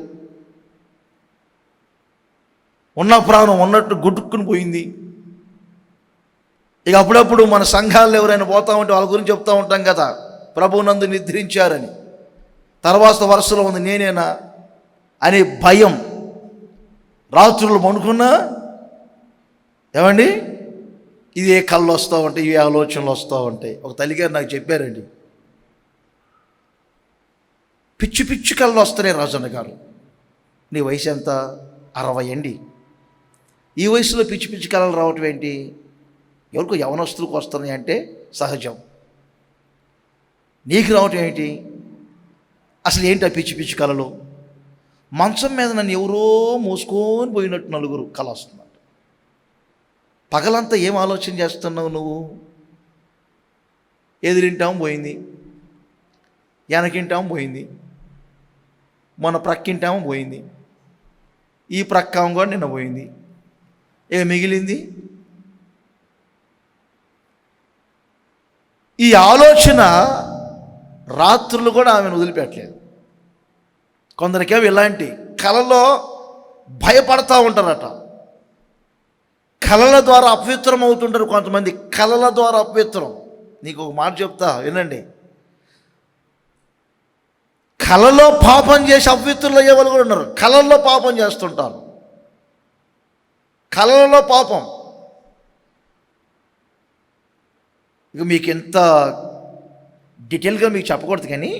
ఉన్న ప్రాణం ఉన్నట్టు గుట్టుకుని పోయింది. ఇక అప్పుడప్పుడు మన సంఘాల్లో ఎవరైనా పోతా ఉంటే వాళ్ళ గురించి చెప్తూ ఉంటాం కదా, ప్రభువునందు నిద్రించారని. తర్వాత వరుసలో ఉంది నేనేనా అనే భయం. రాత్రులు పండుకున్నా ఏమండి ఇది ఏ కళ్ళు వస్తూ ఉంటాయి, ఇవి ఆలోచనలు వస్తూ ఉంటాయి. ఒక తల్లిగారు నాకు చెప్పారండి, పిచ్చి పిచ్చి కళ్ళు వస్తున్నాయి రాజన్న గారు. నీ వయసు ఎంత? 60 అండి. ఈ వయసులో పిచ్చి పిచ్చి కళలు రావటం ఏంటి? ఎవరికో యవనస్తులకు వస్తున్నాయి అంటే సహజం. నీకు రావటం ఏంటి? అసలు ఏంటి ఆ పిచ్చి పిచ్చి కళలు? మంచం మీద నన్ను ఎవరో మోసుకొని పోయినట్టు నలుగురు కళ వస్తున్నట్టు. పగలంతా ఏం ఆలోచన చేస్తున్నావు నువ్వు? ఎదురింటాం పోయింది, వెనకింటాం పోయింది, మొన్న ప్రక్కింటాము పోయింది, ఈ ప్రక్కాం కూడా నిన్న పోయింది. ఏ మిగిలింది? ఈ ఆలోచన రాత్రులు కూడా ఆమెను వదిలిపెట్టలేదు. కొందరికేమో ఇలాంటి కళలో భయపడతా ఉంటారట. కళల ద్వారా అపవిత్రం అవుతుంటారు కొంతమంది. కళల ద్వారా అపవిత్రం. నీకు ఒక మాట చెప్తా వినండి. కళలో పాపం చేసి అపవిత్రులు అయ్యే వాళ్ళు కూడా ఉన్నారు. కళల్లో పాపం చేస్తుంటారు. కళలలో పాపం. ఇక మీకు ఎంత డీటెయిల్గా మీకు చెప్పకూడదు, కానీ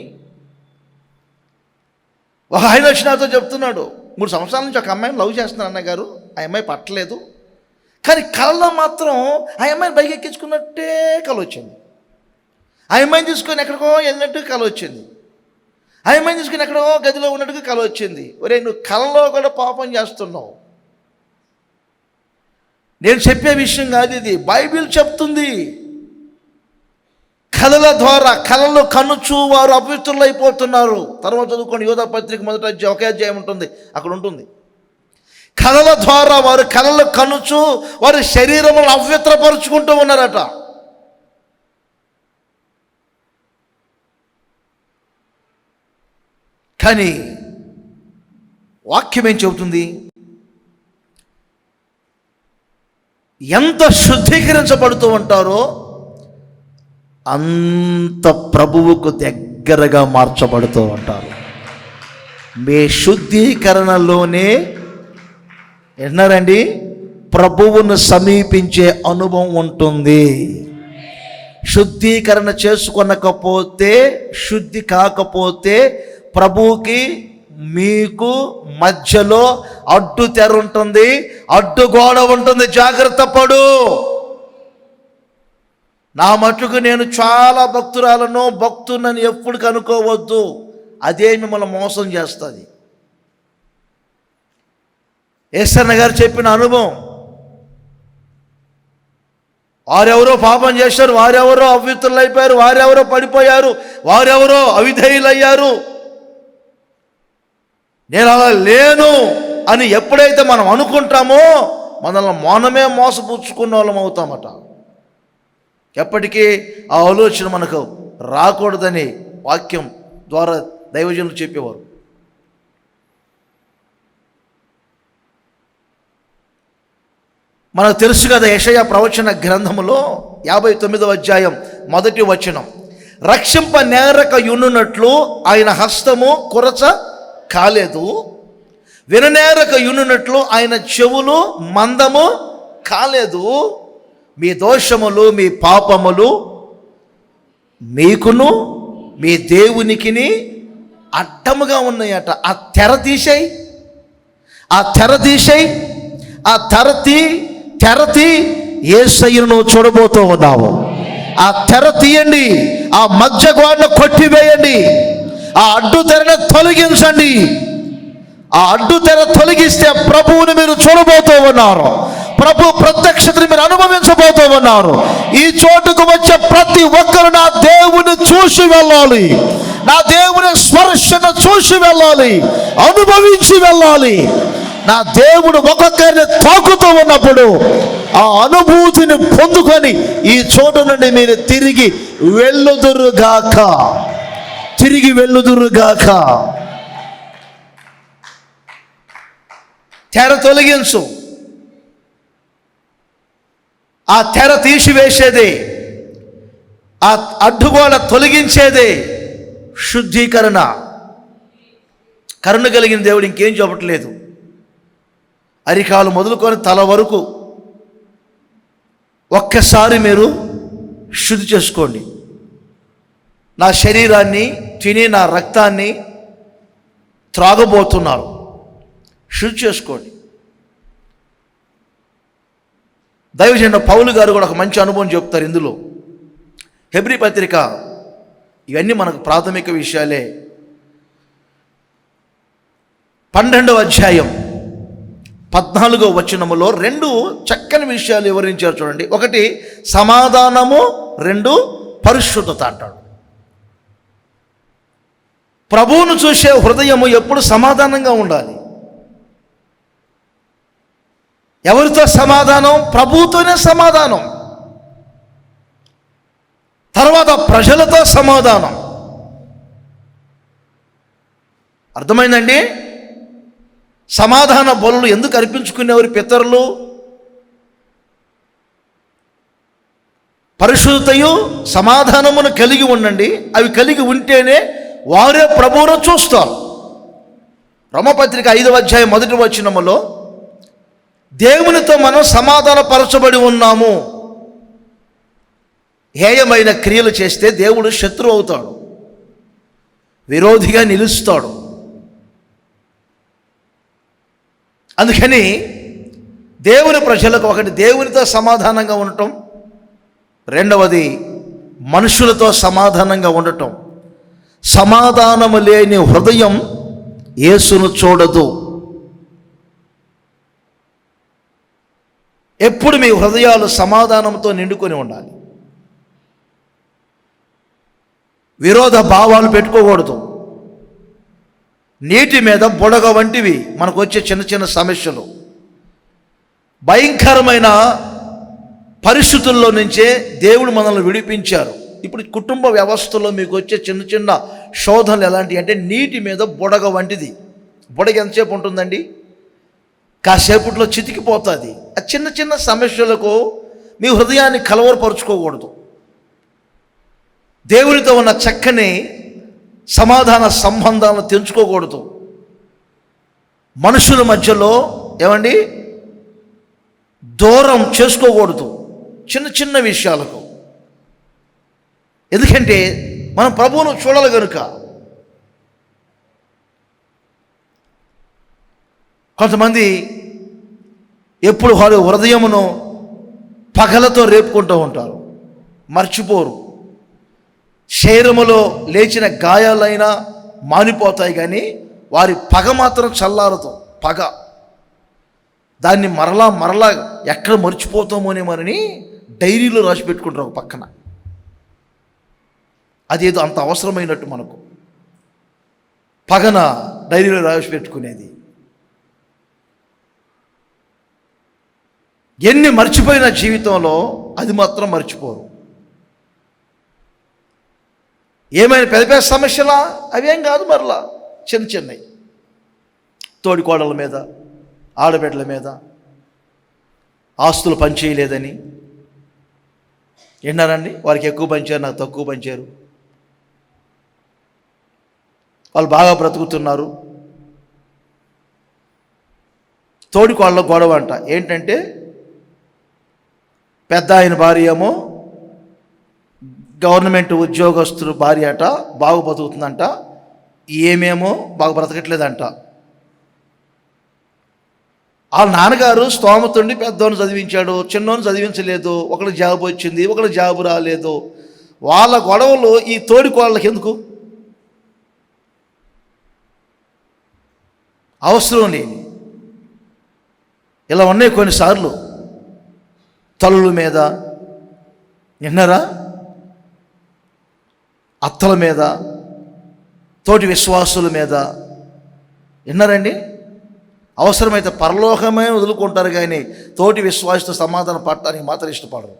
ఒక ఆయన వచ్చి నాతో చెప్తున్నాడు, 3 సంవత్సరాల నుంచి ఒక అమ్మాయిని లవ్ చేస్తున్నాను అన్నగారు, ఆ అమ్మాయి పట్టలేదు, కానీ కళలో మాత్రం ఆ అమ్మాయిని బైక్ ఎక్కించుకున్నట్టే కళ వచ్చింది, ఆ అమ్మాయిని తీసుకొని ఎక్కడికో వెళ్ళినట్టు కళ వచ్చింది, ఆ అమ్మాయిని తీసుకుని ఎక్కడో గదిలో ఉన్నట్టుగా కళ వచ్చింది. ఒరే, నువ్వు కళలో కూడా పాపం చేస్తున్నావు. నేను చెప్పే విషయం కాదు ఇది, బైబిల్ చెప్తుంది. కళల ద్వారా, కళలు కనుచు వారు అపవిత్రులు అయిపోతున్నారు. తర్వాత చదువుకోండి, యోధా పత్రిక 1వ అధ్యాయం 1వ అధ్యాయం ఉంటుంది, అక్కడ ఉంటుంది. కళల ద్వారా వారు కళలు కనుచు వారి శరీరములను అపవిత్రపరుచుకుంటూ ఉన్నారట. కానీ వాక్యం ఏం చెబుతుంది? ఎంత శుద్ధీకరించబడుతూ ఉంటారో అంత ప్రభువుకు దగ్గరగా మార్చబడుతూ ఉంటారు. మీ శుద్ధీకరణలోనే విన్నారండి, ప్రభువును సమీపించే అనుభవం ఉంటుంది. శుద్ధీకరణ చేసుకొనకపోతే, శుద్ధి కాకపోతే ప్రభువుకి మీకు మధ్యలో అడ్డు తెర ఉంటుంది, అడ్డు గోడ ఉంటుంది. జాగ్రత్త పడు. నా మటుకు నేను చాలా భక్తునని ఎప్పుడు కనుక్కోవద్దు. అదే మిమ్మల్ని మోసం చేస్తుంది. యేసన్న గారు చెప్పిన అనుభవం, వారెవరో పాపం చేశారు, వారెవరో అవిత్రులు అయిపోయారు, వారెవరో పడిపోయారు, వారెవరో అవిధేయులయ్యారు, నేను అలా లేను అని ఎప్పుడైతే మనం అనుకుంటామో మనమే మోసపుచ్చుకున్న వాళ్ళం అవుతామట. ఎప్పటికీ ఆ ఆలోచన మనకు రాకూడదని వాక్యం ద్వారా దైవజనులు చెప్పేవారు. మనకు తెలుసు కదా, యెషయా ప్రవచన గ్రంథములో 59వ అధ్యాయం 1వ వచనం, రక్షింప నేరక యునున్నట్లు ఆయన హస్తము కొరచ కాలేదు, విననేరక యునున్నట్లు ఆయన చెవులు మందము కాలేదు. మీ దోషములు మీ పాపములు మీకును మీ దేవునికిని అడ్డముగా ఉన్నాయట. ఆ తెర తీసేయి, ఆ తెర తీసేయి, ఆ తెరతి యేసయ్యను చూడబోతూ ఉన్నావు. ఆ తెర తీయండి, ఆ మధ్య గోడను కొట్టివేయండి, ఆ అడ్డు తెరను తొలగించండి. ఆ అడ్డు తెర తొలగిస్తే ప్రభువుని మీరు చూడబోతూ ఉన్నారు. ప్రభు ప్రత్యక్షతని మీరు అనుభవించబోతూ ఉన్నారు. ఈ చోటుకు వచ్చే ప్రతి ఒక్కరు నా దేవుని చూసి వెళ్ళాలి, నా దేవుని స్పర్శను చూసి వెళ్ళాలి, అనుభవించి వెళ్ళాలి. నా దేవుడు ఒక్కొక్కరిని తాకుతూ ఉన్నప్పుడు ఆ అనుభూతిని పొందుకొని ఈ చోటు నుండి మీరు తిరిగి వెళ్ళుదురుగాక. తెర తొలగించు. ఆ తెర తీసివేసేదే, ఆ అడ్డుగోడ తొలగించేదే శుద్ధీకరణ. కరుణ కలిగిన దేవుడు ఇంకేం చెప్పట్లేదు. అరికాలు మొదలుకొని తల వరకు ఒక్కసారి మీరు శుద్ధి చేసుకోండి. నా శరీరాన్ని తిని నా రక్తాన్ని త్రాగబోతున్నారు, శుద్ధి చేసుకోండి. దైవజనుడు పౌలు గారు కూడా ఒక మంచి అనుభవం చెప్తారు ఇందులో. హెబ్రీ పత్రిక, ఇవన్నీ మనకు ప్రాథమిక విషయాలే. 12వ అధ్యాయం 14వ వచనములో 2 చక్కని విషయాలు వివరించారు చూడండి. ఒకటి సమాధానము, 2 పరిశుద్ధత అంటాడు. ప్రభువును చూసే హృదయము ఎప్పుడు సమాధానంగా ఉండాలి. ఎవరితో సమాధానం? ప్రభువుతోనే సమాధానం. తర్వాత ప్రజలతో సమాధానం. అర్థమైందండి? సమాధాన బలులు ఎందుకు అర్పించుకునేవారు పితరులు? పరిశుద్ధతయు సమాధానమును కలిగి ఉండండి. అవి కలిగి ఉంటేనే వారే ప్రభువును చూస్తారు. రోమపత్రిక 5వ అధ్యాయం 1వ వచనములో దేవునితో మనం సమాధానపరచబడి ఉన్నాము. హేయమైన క్రియలు చేస్తే దేవుడు శత్రువు అవుతాడు, విరోధిగా నిలుస్తాడు. అందుకని దేవుని ప్రజలకు ఒకటి దేవునితో సమాధానంగా ఉండటం, రెండవది మనుషులతో సమాధానంగా ఉండటం. సమాధానము లేని హృదయం యేసును చూడదు. ఎప్పుడు మీ హృదయాలు సమాధానంతో నిండుకొని ఉండాలి. విరోధ భావాలు పెట్టుకోకూడదు. నీటి మీద బుడగ వంటివి మనకు వచ్చే చిన్న చిన్న సమస్యలు. భయంకరమైన పరిస్థితుల్లో నుంచే దేవుడు మనల్ని విడిపించారు. ఇప్పుడు కుటుంబ వ్యవస్థలో మీకు వచ్చే చిన్న చిన్న శోధనలు ఎలాంటివి అంటే నీటి మీద బుడగ వంటిది. బుడగ ఎంతసేపు ఉంటుందండి? కాసేపట్లో చితికిపోతుంది. ఆ చిన్న చిన్న సమస్యలకు మీ హృదయాన్ని కలవరపరుచుకోకూడదు. దేవునితో ఉన్న చక్కని సమాధాన సంబంధాలను తెంచుకోకూడదు. మనుషుల మధ్యలో ఏమండి దూరం చేసుకోకూడదు చిన్న చిన్న విషయాలకు. ఎందుకంటే మనం ప్రభువును చూడాలి కనుక. కొంతమంది ఎప్పుడు వారి హృదయమును పగలతో రేపుకుంటూ ఉంటారు, మర్చిపోరు. శరీరములో లేచిన గాయాలైనా మానిపోతాయి, కానీ వారి పగ మాత్రం చల్లారదు. పగ దాన్ని మరలా ఎక్కడ మర్చిపోతామోనేమని డైరీలో రాసి పెట్టుకుంటారు ఒక పక్కన. అదేదో అంత అవసరమైనట్టు మనకు పగన డైరీలో రాసి పెట్టుకునేది. ఎన్ని మర్చిపోయిన జీవితంలో అది మాత్రం మర్చిపోరు. ఏమైనా పెద్ద పెద్ద సమస్యలా? అవేం కాదు, మరలా చిన్న చిన్నవి. తోడికోడల మీద, ఆడబిడ్డల మీద ఆస్తులు పనిచేయలేదని విన్నారండి. వారికి ఎక్కువ పంచారు, నాకు తక్కువ పంచారు. వాళ్ళు బాగా బ్రతుకుతున్నారు. తోడికోడల గొడవ అంట. ఏంటంటే పెద్ద ఆయన భార్య ఏమో గవర్నమెంట్ ఉద్యోగస్తులు భార్య అట, బాగా బతుకుతుందంట. ఏమేమో బాగా బ్రతకట్లేదంట. వాళ్ళ నాన్నగారు స్తోమతుండి పెద్దోని చదివించాడు, చిన్నోని చదివించలేదు. ఒకళ్ళు జాబ్ వచ్చింది, ఒకళ్ళు జాబు రాలేదు. వాళ్ళ గొడవలు ఈ తోడికోళ్ళకి ఎందుకు? అవసరం లేని ఇలా ఉన్నాయి కొన్నిసార్లు. తల్లుల మీద విన్నారా, అత్తల మీద, తోటి విశ్వాసుల మీద విన్నారండి. అవసరమైతే పరలోకమే వదులుకుంటారు, కానీ తోటి విశ్వాసతో సమాధానం పడటానికి మాత్రం ఇష్టపడరు.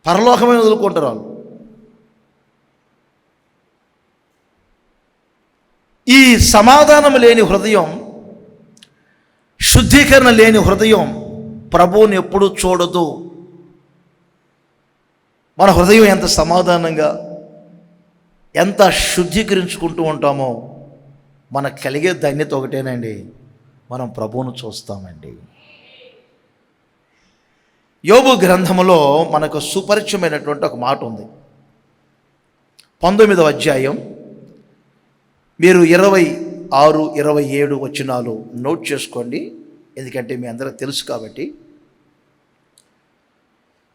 పరలోకమే వదులుకుంటారు వాళ్ళు. ఈ సమాధానం లేని హృదయం, శుద్ధీకరణ లేని హృదయం ప్రభువుని ఎప్పుడూ చూడదు. మన హృదయం ఎంత సమాధానంగా, ఎంత శుద్ధీకరించుకుంటూ ఉంటామో మనకు కలిగే ధన్యత ఒకటేనండి, మనం ప్రభువును చూస్తామండి. యోబు గ్రంథములో మనకు సుపరిచయమైనటువంటి ఒక మాట ఉంది. 19వ అధ్యాయం, మీరు 26, 27 వచనాలు నోట్ చేసుకోండి, ఎందుకంటే మీ అందరికీ తెలుసు కాబట్టి.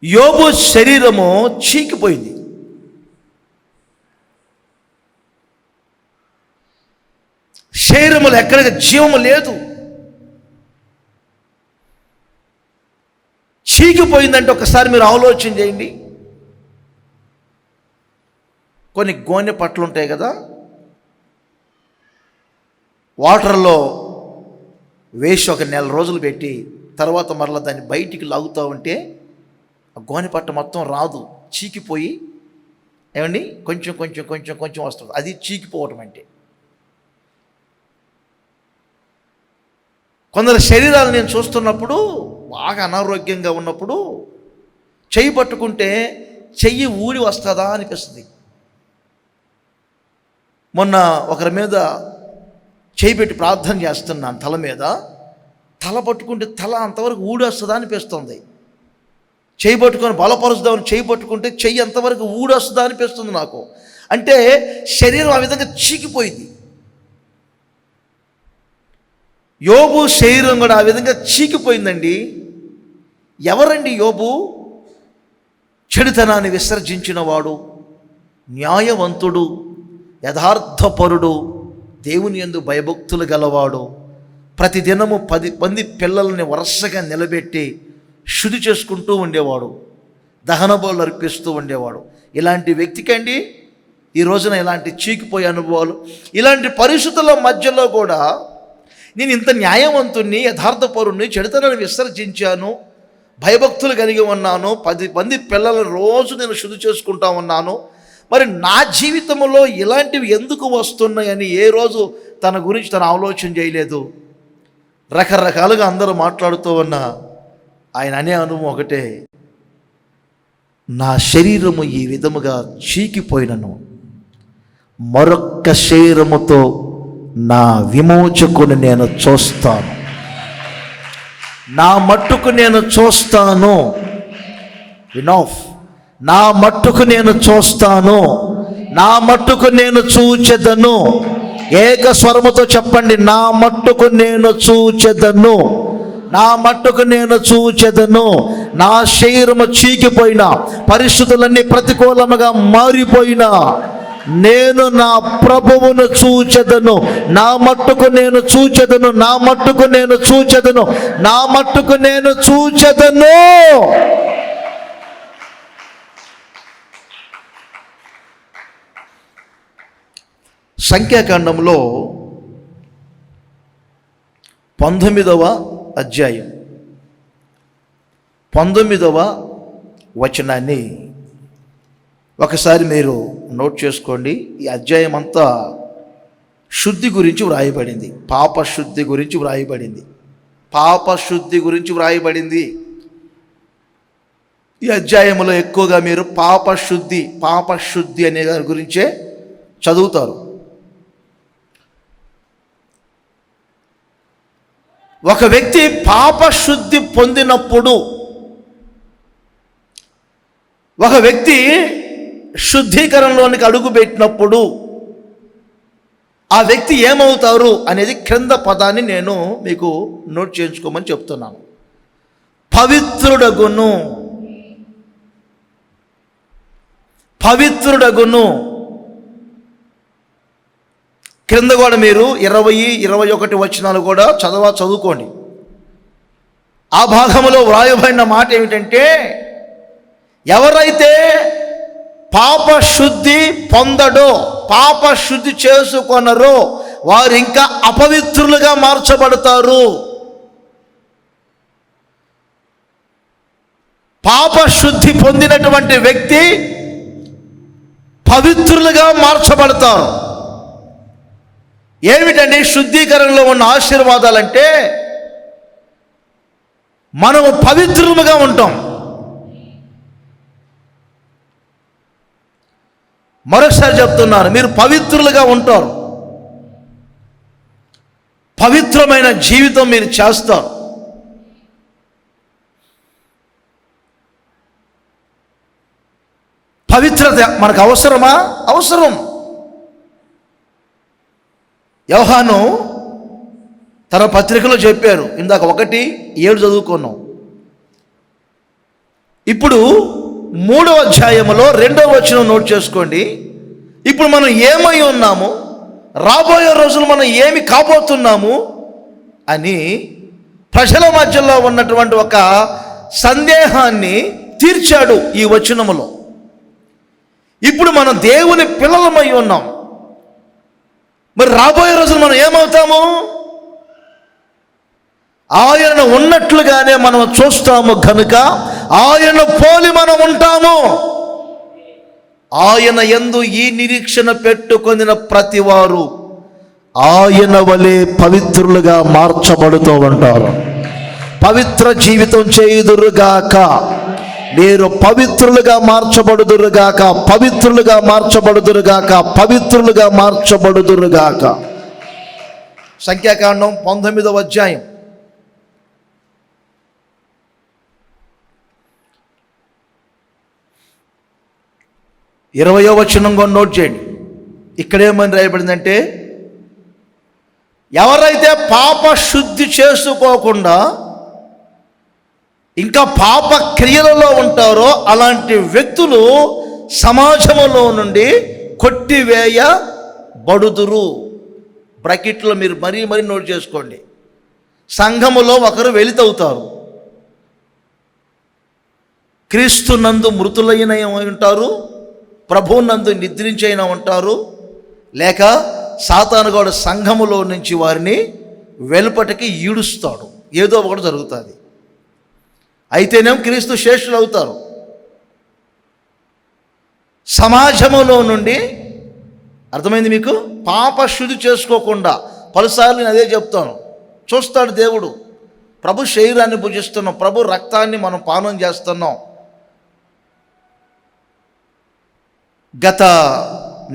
యోబు శరీరము చీకిపోయింది. శరీరములో ఎక్కడ జీవము లేదు. చీకిపోయిందంటే ఒకసారి మీరు ఆలోచన చేయండి. కొన్ని గోనె పట్లు ఉంటాయి కదా, వాటర్లో వేసి ఒక 1 నెల రోజులు పెట్టి తర్వాత మరలా దాన్ని బయటికి లాగుతూ ఉంటే ఆ గోనె పట్ట మొత్తం రాదు, చీకిపోయి ఏమండి కొంచెం కొంచెం కొంచెం కొంచెం వస్తుంది. అది చీకిపోవటం అంటే. కొందరు శరీరాలు నేను చూస్తున్నప్పుడు బాగా అనారోగ్యంగా ఉన్నప్పుడు చెయ్యి పట్టుకుంటే చెయ్యి ఊడి వస్తుందా అనిపిస్తుంది. మొన్న ఒకరి మీద చేయి పెట్టి ప్రార్థన చేస్తున్నాను, తల మీద. తల పట్టుకుంటే తల అంతవరకు ఊడి వస్తుందా అనిపిస్తుంది. చేయి పట్టుకొని బలపరుచుదామని చేయి పట్టుకుంటే చెయ్యి అంతవరకు ఊడి వస్తుందా అనిపిస్తుంది నాకు. అంటే శరీరం ఆ విధంగా చీకిపోయింది. యోబు శరీరం కూడా ఆ విధంగా చీకిపోయిందండి. ఎవరండి యోబు? చెడుతనాన్ని విసర్జించిన వాడు, న్యాయవంతుడు, యథార్థపరుడు, దేవుని యందు భయభక్తులు గలవాడు, ప్రతిదినము 10 మంది పిల్లల్ని వరుసగా నిలబెట్టి శుద్ధి చేసుకుంటూ ఉండేవాడు, దహన బలులు అర్పిస్తూ ఉండేవాడు. ఇలాంటి వ్యక్తికండి ఈ రోజున ఇలాంటి చీకిపోయే అనుభవాలు. ఇలాంటి పరిస్థితుల మధ్యలో కూడా నేను ఇంత న్యాయవంతుణ్ణి, యథార్థపరుణ్ణి, చెడుతనాన్ని విసర్జించాను, భయభక్తులు కలిగి ఉన్నాను, 10 మంది పిల్లలను రోజు నేను శుద్ధి చేసుకుంటా ఉన్నాను, మరి నా జీవితంలో ఇలాంటివి ఎందుకు వస్తున్నాయని ఏ రోజు తన గురించి తను ఆలోచన చేయలేదు. రకరకాలుగా అందరూ మాట్లాడుతూ ఉన్నా ఆయన అనే అనుభవం ఒకటే, నా శరీరము ఈ విధముగా చీకిపోయినను మరొక్క శరీరముతో నా విమోచకుని నేను చూస్తాను, నా మట్టుకు నేను చూస్తాను. వినోఫ్, నా మట్టుకు నేను చూస్తాను, నా మట్టుకు నేను చూచెదను. ఏక స్వరముతో చెప్పండి, నా మట్టుకు నేను చూచెదను, నా మట్టుకు నేను చూచెదను. నా శరీరము చీకిపోయినా, పరిస్థితులన్నీ ప్రతికూలముగా మారిపోయినా నేను నా ప్రభువును చూచెదను, నా మట్టుకు నేను చూచెదను, నా మట్టుకు నేను చూచెదను, నా మట్టుకు నేను చూచెదను. సంఖ్యాకాండంలో 19వ అధ్యాయం 19వ వచనాన్ని ఒకసారి మీరు నోట్ చేసుకోండి. ఈ అధ్యాయం అంతా శుద్ధి గురించి వ్రాయబడింది, పాప శుద్ధి గురించి వ్రాయబడింది, పాప శుద్ధి గురించి వ్రాయబడింది. ఈ అధ్యాయంలో ఎక్కువగా మీరు పాప శుద్ధి అనే దాని గురించే చదువుతారు. ఒక వ్యక్తి పాప శుద్ధి పొందినప్పుడు, ఒక వ్యక్తి శుద్ధీకరణలోనికి అడుగు పెట్టినప్పుడు ఆ వ్యక్తి ఏమవుతారు అనేది క్రింద పదాన్ని నేను మీకు నోట్ చేయించుకోమని చెప్తున్నాను. పవిత్రుడగును, పవిత్రుడగును. క్రింద కూడా మీరు 20-21 వచనాలు కూడా చదువుకోండి. ఆ భాగంలో వ్రాయబడిన మాట ఏమిటంటే, ఎవరైతే పాప శుద్ధి పొందడో, పాప శుద్ధి చేసుకొనరో వారు ఇంకా అపవిత్రులుగా మార్చబడతారు. పాప శుద్ధి పొందినటువంటి వ్యక్తి పవిత్రులుగా మార్చబడతారు. ఏమిటండి శుద్ధీకరణలో ఉన్న ఆశీర్వాదాలంటే, మనము పవిత్రులుగా ఉంటాం. మరొకసారి చెప్తున్నాను, మీరు పవిత్రులుగా ఉంటారు, పవిత్రమైన జీవితం మీరు చేస్తారు. పవిత్రత మనకు అవసరమా? అవసరం. యోహాను తన పత్రికలో చెప్పారు, ఇందాక 1:7 చదువుకున్నాం. ఇప్పుడు 3వ అధ్యాయములో 2వ వచనం నోట్ చేసుకోండి. ఇప్పుడు మనం ఏమై ఉన్నాము, రాబోయే రోజులు మనం ఏమి కాబోతున్నాము అని ప్రజల మధ్యలో ఉన్నటువంటి ఒక సందేహాన్ని తీర్చాడు ఈ వచనములో. ఇప్పుడు మనం దేవుని పిల్లలమై ఉన్నాం, మరి రాబోయే రోజులు మనం ఏమవుతాము? ఆయనను ఉన్నట్లుగానే మనం చూస్తాము కనుక ఆయన పోలి మనం ఉంటాము. ఆయన యందు ఈ నిరీక్షణ పెట్టుకొనిన ప్రతి వారు ఆయన వలె పవిత్రులుగా మార్చబడుతూ ఉంటారు. పవిత్ర జీవితం చేయుదురుగాక, మీరు పవిత్రులుగా మార్చబడుదురుగాక, పవిత్రులుగా మార్చబడుదురుగాక, పవిత్రులుగా మార్చబడుదురుగాక. సంఖ్యాకాండం 19వ అధ్యాయం 20వ వచనం కూడా నోట్ చేయండి. ఇక్కడేమని రాయబడిందంటే, ఎవరైతే పాప శుద్ధి చేసుకోకుండా ఇంకా పాప క్రియలలో ఉంటారో అలాంటి వ్యక్తులు సమాజంలో నుండి కొట్టివేయబడుదురు. బ్రాకెట్లో మీరు మరీ నోట్ చేసుకోండి. సంఘములో ఒకరు వెలితవుతారు, క్రీస్తు నందు మృతులైన ఉంటారు, ప్రభువునందు నిద్రించైనా ఉంటారు, లేక సాతానుగాడు సంఘములో నుంచి వారిని వెలుపటికి ఈడుస్తాడు. ఏదో ఒకటి జరుగుతుంది. అయితేనేమో క్రీస్తు శ్రేష్ఠులు అవుతారు. సమాజంలో నుండి, అర్థమైంది మీకు, పాప శుద్ధి చేసుకోకుండా, పలుసార్లు నేను అదే చెప్తాను, చూస్తాడు దేవుడు. ప్రభు శరీరాన్ని భుజిస్తున్నాం, ప్రభు రక్తాన్ని మనం పానం చేస్తున్నాం. గత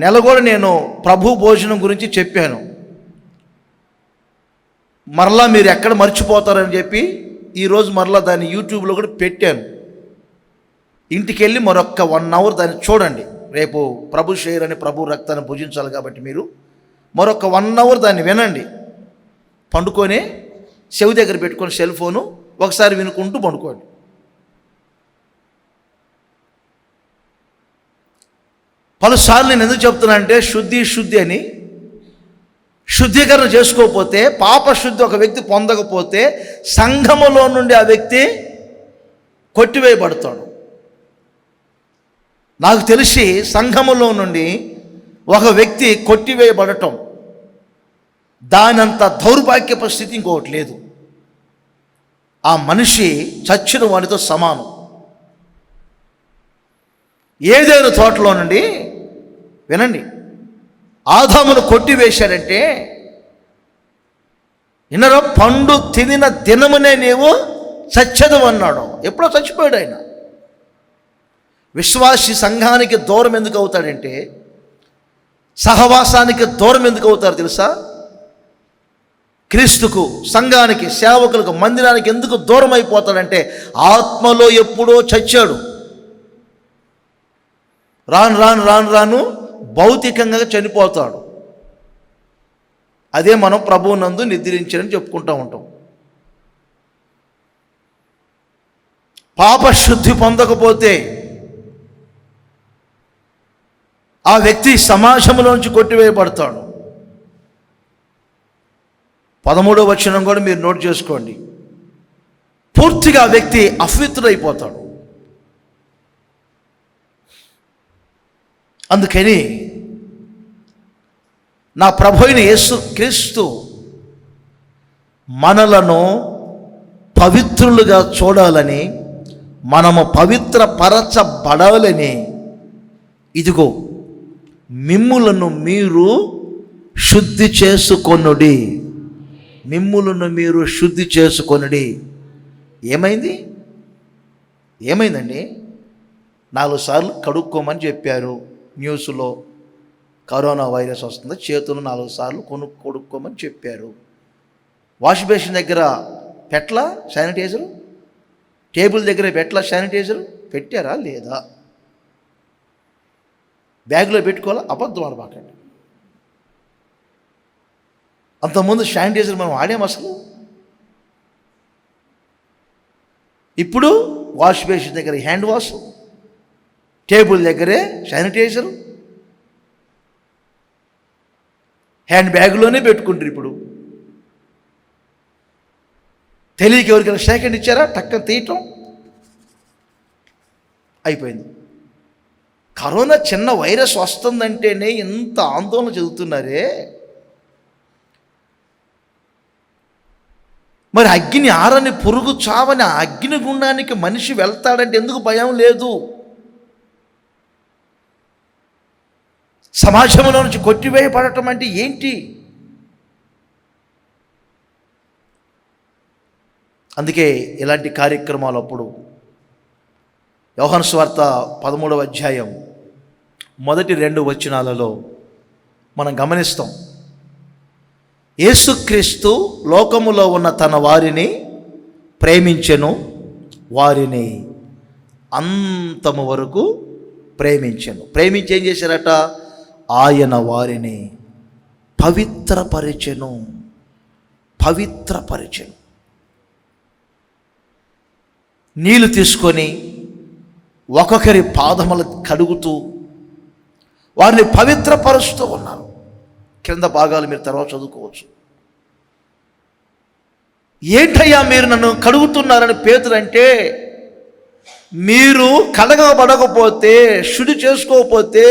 నెల కూడా నేను ప్రభు భోజనం గురించి చెప్పాను. మరలా మీరు ఎక్కడ మర్చిపోతారని చెప్పి ఈరోజు మరలా దాన్ని యూట్యూబ్లో కూడా పెట్టాను. ఇంటికి వెళ్ళి మరొక్క 1 hour దాన్ని చూడండి. రేపు ప్రభు శరీరాన్ని ప్రభు రక్తాన్ని భుజించాలి కాబట్టి మీరు మరొక 1 hour దాన్ని వినండి. పండుకొని చెవి దగ్గర పెట్టుకొని సెల్ ఫోను ఒకసారి వినుకుంటూ పండుకోండి. పలుసార్లు నేను ఎందుకు చెప్తున్నానంటే, శుద్ధి అని. శుద్ధీకరణ చేసుకోకపోతే, పాప శుద్ధి ఒక వ్యక్తి పొందకపోతే సంఘములో నుండి ఆ వ్యక్తి కొట్టివేయబడతాడు. నాకు తెలిసి సంఘములో నుండి ఒక వ్యక్తి కొట్టివేయబడటం, దానంత దౌర్భాగ్య పరిస్థితి ఇంకొకటి లేదు. ఆ మనిషి చచ్చిన వాడితో సమానం. ఏదైనా తోటలో నుండి, వినండి, ఆదామును కొట్టివేశాడంటే, వినరో, పండు తినిన దినమునే నీవు చచ్చదు అన్నాడు. ఎప్పుడో చచ్చిపోయాడు ఆయన. విశ్వాసి సంఘానికి దూరం ఎందుకు అవుతాడంటే, సహవాసానికి దూరం ఎందుకు అవుతారు తెలుసా? క్రీస్తుకు, సంఘానికి, సేవకులకు, మందిరానికి ఎందుకు దూరం అయిపోతాడంటే, ఆత్మలో ఎప్పుడో చచ్చాడు. రాను భౌతికంగా చనిపోతాడు. అదే మనం ప్రభువునందు నిద్రించారని చెప్పుకుంటూ ఉంటాం. పాప శుద్ధి పొందకపోతే ఆ వ్యక్తి సమాజంలోంచి కొట్టివేయబడతాడు. 13వ వచనం కూడా మీరు నోట్ చేసుకోండి. పూర్తిగా ఆ వ్యక్తి అపవిత్రుడైపోతాడు. అందుకని నా ప్రభు అయిన యేసు క్రీస్తు మనలను పవిత్రులుగా చూడాలని, మనము పవిత్రపరచబడాలని, ఇదిగో మిమ్ములను మీరు శుద్ధి చేసుకొనుడి, మిమ్ములను మీరు శుద్ధి చేసుకొనుడి. ఏమైందండి? 4 సార్లు కడుక్కోమని చెప్పారు న్యూస్లో. కరోనా వైరస్ వస్తుంది, చేతులు 4 సార్లు కొడుక్కోమని చెప్పారు. వాష్ బేసిన్ దగ్గర పెట్ల శానిటైజరు, టేబుల్ దగ్గర పెట్ల శానిటైజరు పెట్టారా లేదా? బ్యాగ్లో పెట్టుకోవాలా? అబద్ధం ఆడబాకండి. అంతకుముందు శానిటైజర్ మనం వాడాము అసలు. ఇప్పుడు వాష్ బేసిన్ దగ్గర హ్యాండ్ వాష్, టేబుల్ దగ్గరే శానిటైజరు, హ్యాండ్ బ్యాగ్లోనే పెట్టుకుంటారు. ఇప్పుడు తెలియక ఎవరికైనా సెకండ్ ఇచ్చారా, టక్కన తీయటం అయిపోయింది. కరోనా చిన్న వైరస్ వస్తుందంటేనే ఎంత ఆందోళన చెందుతున్నారే. మరి అగ్ని ఆరని పురుగు చావని అగ్ని గుండానికి మనిషి వెళ్తాడంటే ఎందుకు భయం లేదు? సమాజంలో నుంచి కొట్టివేయబడటం అంటే ఏంటి? అందుకే ఇలాంటి కార్యక్రమాలు అప్పుడు యోహాను సువార్త 13వ అధ్యాయం మొదటి 2 వచనాలలో మనం గమనిస్తాం. యేసుక్రీస్తు లోకములో ఉన్న తన వారిని ప్రేమించెను, వారిని అంతము వరకు ప్రేమించెను. ప్రేమించి ఏం చేశారట? ఆయన వారిని పవిత్రపరిచెను. నీళ్లు తీసుకొని ఒక్కొక్కరి పాదములు కడుగుతూ వారిని పవిత్రపరుస్తూ ఉన్నారు. కింద భాగాలు మీరు తర్వాత చదువుకోవచ్చు. ఏంటయ్యా మీరు నన్ను కడుగుతున్నారని పేతురు అంటే, మీరు కడగబడకపోతే, శుద్ధి చేసుకోకపోతే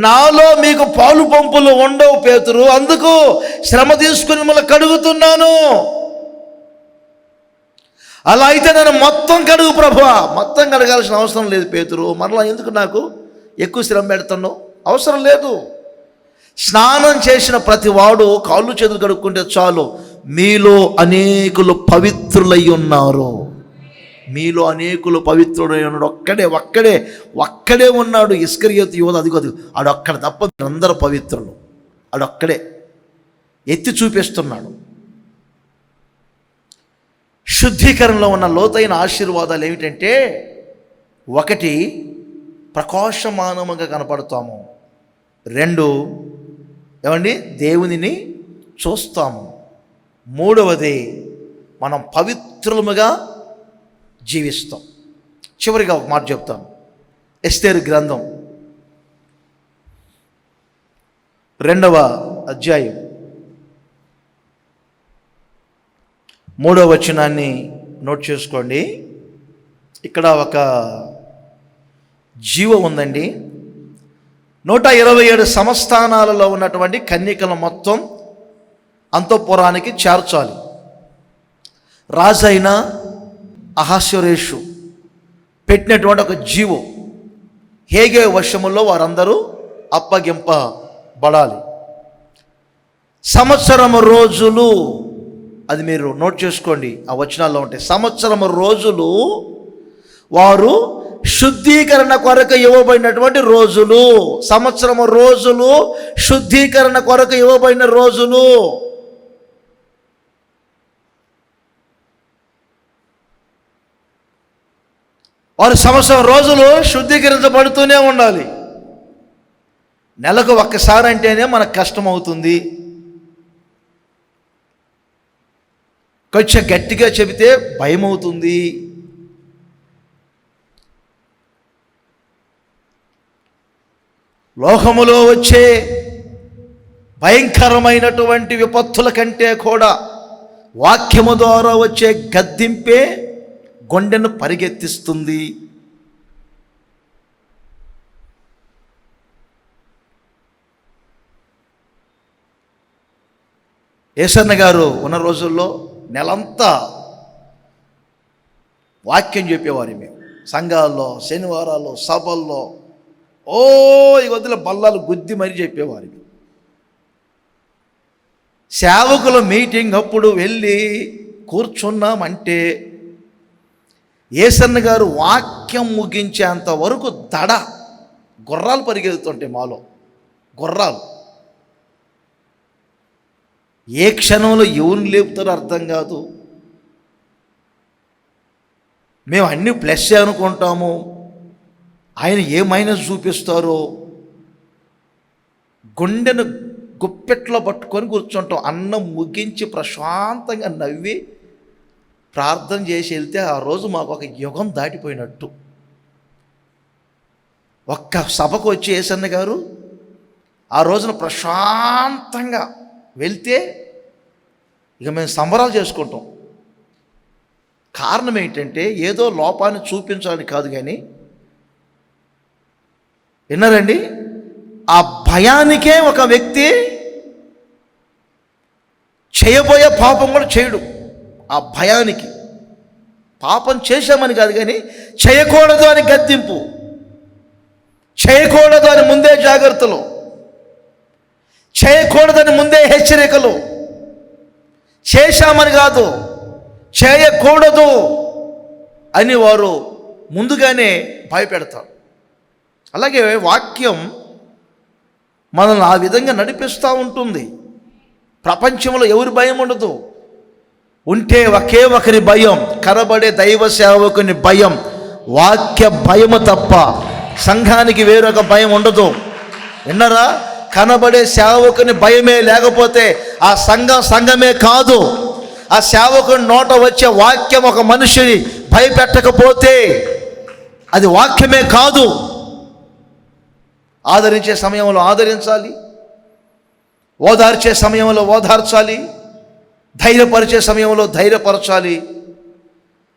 నాలో మీకు పాలు పంపులు ఉండవు పేతురు, అందుకు శ్రమ తీసుకుని మిమ్మల్ని కడుగుతున్నాను. అలా అయితే నేను మొత్తం కడుగు ప్రభువా. మొత్తం కడగాల్సిన అవసరం లేదు పేతురు, మరలా ఎందుకు నాకు ఎక్కువ శ్రమ పెడుతున్నావు? అవసరం లేదు. స్నానం చేసిన ప్రతి వాడు కాళ్ళు చేతులు కడుక్కుంటే చాలు. మీలో అనేకులు పవిత్రులై ఉన్నారు. మీలో అనేకులు పవిత్రుడై ఉన్నాడు. ఒక్కడే ఉన్నాడు. ఇస్కరియోతు యోధ, అదిగో ఆడొక్కడ తప్ప అందరూ పవిత్రులు. ఆడొక్కడే ఎత్తి చూపిస్తున్నాడు. శుద్ధీకరణలో ఉన్న లోతైన ఆశీర్వాదాలు ఏమిటంటే, 1, ప్రకాశమానముగా కనపడతాము. 2, ఏమండి, దేవునిని చూస్తాము. 3వది, మనం పవిత్రులముగా జీవిస్తాం. చివరిగా ఒక మాట చెప్తాను. ఎస్తేరు గ్రంథం 2వ అధ్యాయం 3వ వచనాన్ని నోట్ చేసుకోండి. ఇక్కడ ఒక జీవం ఉందండి. 127 సంస్థానాలలో ఉన్నటువంటి కన్యకలు మొత్తం అంతఃపురానికి చేర్చాలి. రాజైన అహస్వేరోషు పెట్టినటువంటి ఒక జీవం. హేగే వశములో వారందరూ అప్పగింపబడాలి. సంవత్సరము రోజులు, అది మీరు నోట్ చేసుకోండి, ఆ వచనాల్లో ఉంటాయి. సంవత్సరము రోజులు వారు శుద్ధీకరణ కొరకు ఇవ్వబడినటువంటి రోజులు. సంవత్సరము రోజులు శుద్ధీకరణ కొరకు ఇవ్వబడిన రోజులు. వారు సంవత్సరం రోజులు శుద్ధీకరించబడుతూనే ఉండాలి. నెలకు ఒక్కసారి అంటేనే మనకు కష్టం అవుతుంది. కొంచెం గట్టిగా చెబితే భయం అవుతుంది. లోకములో వచ్చే భయంకరమైనటువంటి విపత్తుల కంటే కూడా వాక్యము ద్వారా వచ్చే గద్దింపే గుండెను పరిగెత్తిస్తుంది. యేసన్న గారు ఉన్న రోజుల్లో నెలంతా వాక్యం చెప్పేవారు. మేము సంఘాల్లో, శనివారాల్లో, సభల్లో ఈ వద్దుల బల్లాలు గుద్ది మరీ చెప్పేవారు. సేవకుల మీటింగ్ అప్పుడు వెళ్ళి కూర్చున్నామంటే యేసన్న గారు వాక్యం ముగించేంత వరకు గుర్రాలు పరిగెడుతుంటాయి మాలో. గుర్రాలు ఏ క్షణంలో ఎవరిని లేపుతారో అర్థం కాదు. మేము అన్నీ ప్లస్ అనుకుంటాము, ఆయన ఏ మైనస్ చూపిస్తారో. గుండెను గుప్పెట్లో పట్టుకొని కూర్చుంటాం. అన్నం ముగించి ప్రశాంతంగా నవ్వి ప్రార్థన చేసి వెళ్తే ఆ రోజు మాకు ఒక యుగం దాటిపోయినట్టు. ఒక్క సభకు వచ్చి యేసన్న గారు ఆ రోజున ప్రశాంతంగా వెళ్తే ఇక మేము సంబరాలు చేసుకుంటాం. కారణం ఏంటంటే ఏదో లోపాన్ని చూపించాలని కాదు, కానీ విన్నారండి, ఆ భయానికే ఒక వ్యక్తి చేయబోయే పాపం కూడా చేయడు. ఆ భయానికి, పాపం చేశామని కాదు కానీ చేయకూడదు అని గద్దింపు, చేయకూడదు అని ముందే జాగ్రత్తలు, చేయకూడదని ముందే హెచ్చరికలు. చేశామని కాదు, చేయకూడదు అని వారు ముందుగానే భయపెడతారు. అలాగే వాక్యం మనల్ని ఆ విధంగా నడిపిస్తూ ఉంటుంది. ప్రపంచంలో ఎవరి భయం ఉండదు. ఉంటే ఒకే ఒకరి భయం, కనబడే దైవ సేవకుని భయం, వాక్య భయము తప్ప సంఘానికి వేరొక భయం ఉండదు. విన్నారా? కనబడే సేవకుని భయమే లేకపోతే ఆ సంఘమే కాదు. ఆ సేవకుని నోట వచ్చే వాక్యం ఒక మనిషిని భయపెట్టకపోతే అది వాక్యమే కాదు. ఆదరించే సమయంలో ఆదరించాలి, ఓదార్చే సమయంలో ఓదార్చాలి, ధైర్యపరిచే సమయంలో ధైర్యపరచాలి.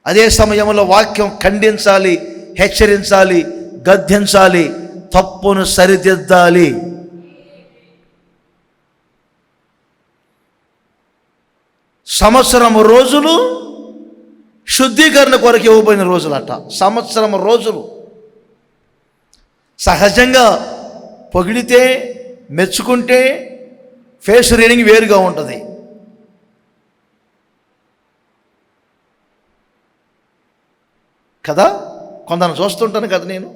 అదే సమయంలో వాక్యం ఖండించాలి, హెచ్చరించాలి, గద్దించాలి, తప్పును సరిదిద్దాలి. సంవత్సరము రోజులు శుద్ధీకరణ కొరకు ఇవ్వబడిన రోజులట, సంవత్సరం రోజులు. సహజంగా పొగిడితే, మెచ్చుకుంటే ఫేస్ రీడింగ్ వేరుగా ఉంటుంది. కదా, కొందరు చూస్తుంటాను కదా నేను.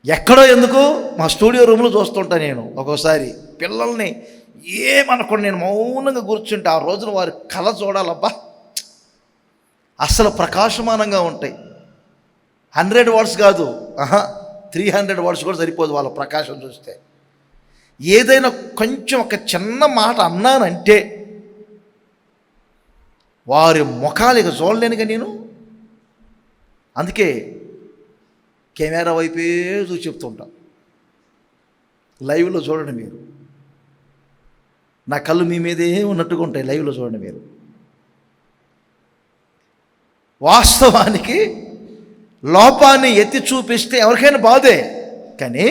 ఎక్కడో ఎందుకు మా స్టూడియో రూమ్లో చూస్తుంటా నేను. ఒక్కోసారి పిల్లల్ని ఏమనుకోండి, నేను మౌనంగా కూర్చుంటే ఆ రోజున వారి కళ చూడాలబ్బా, అసలు ప్రకాశమానంగా ఉంటాయి. 100 వాట్స్ కాదు, 300 వాట్స్ కూడా సరిపోదు వాళ్ళ ప్రకాశం చూస్తే. ఏదైనా కొంచెం ఒక చిన్న మాట అన్నానంటే వారి ముఖాలు ఇక చూడలేనుగా నేను. అందుకే కెమెరా వైపే చూసి చెప్తుంటా. లైవ్లో చూడండి మీరు, నా కళ్ళు మీ మీదే ఉన్నట్టుగా ఉంటాయి. లైవ్లో చూడండి మీరు. వాస్తవానికి లోపాన్ని ఎత్తి చూపిస్తే ఎవరికైనా బాధే. కానీ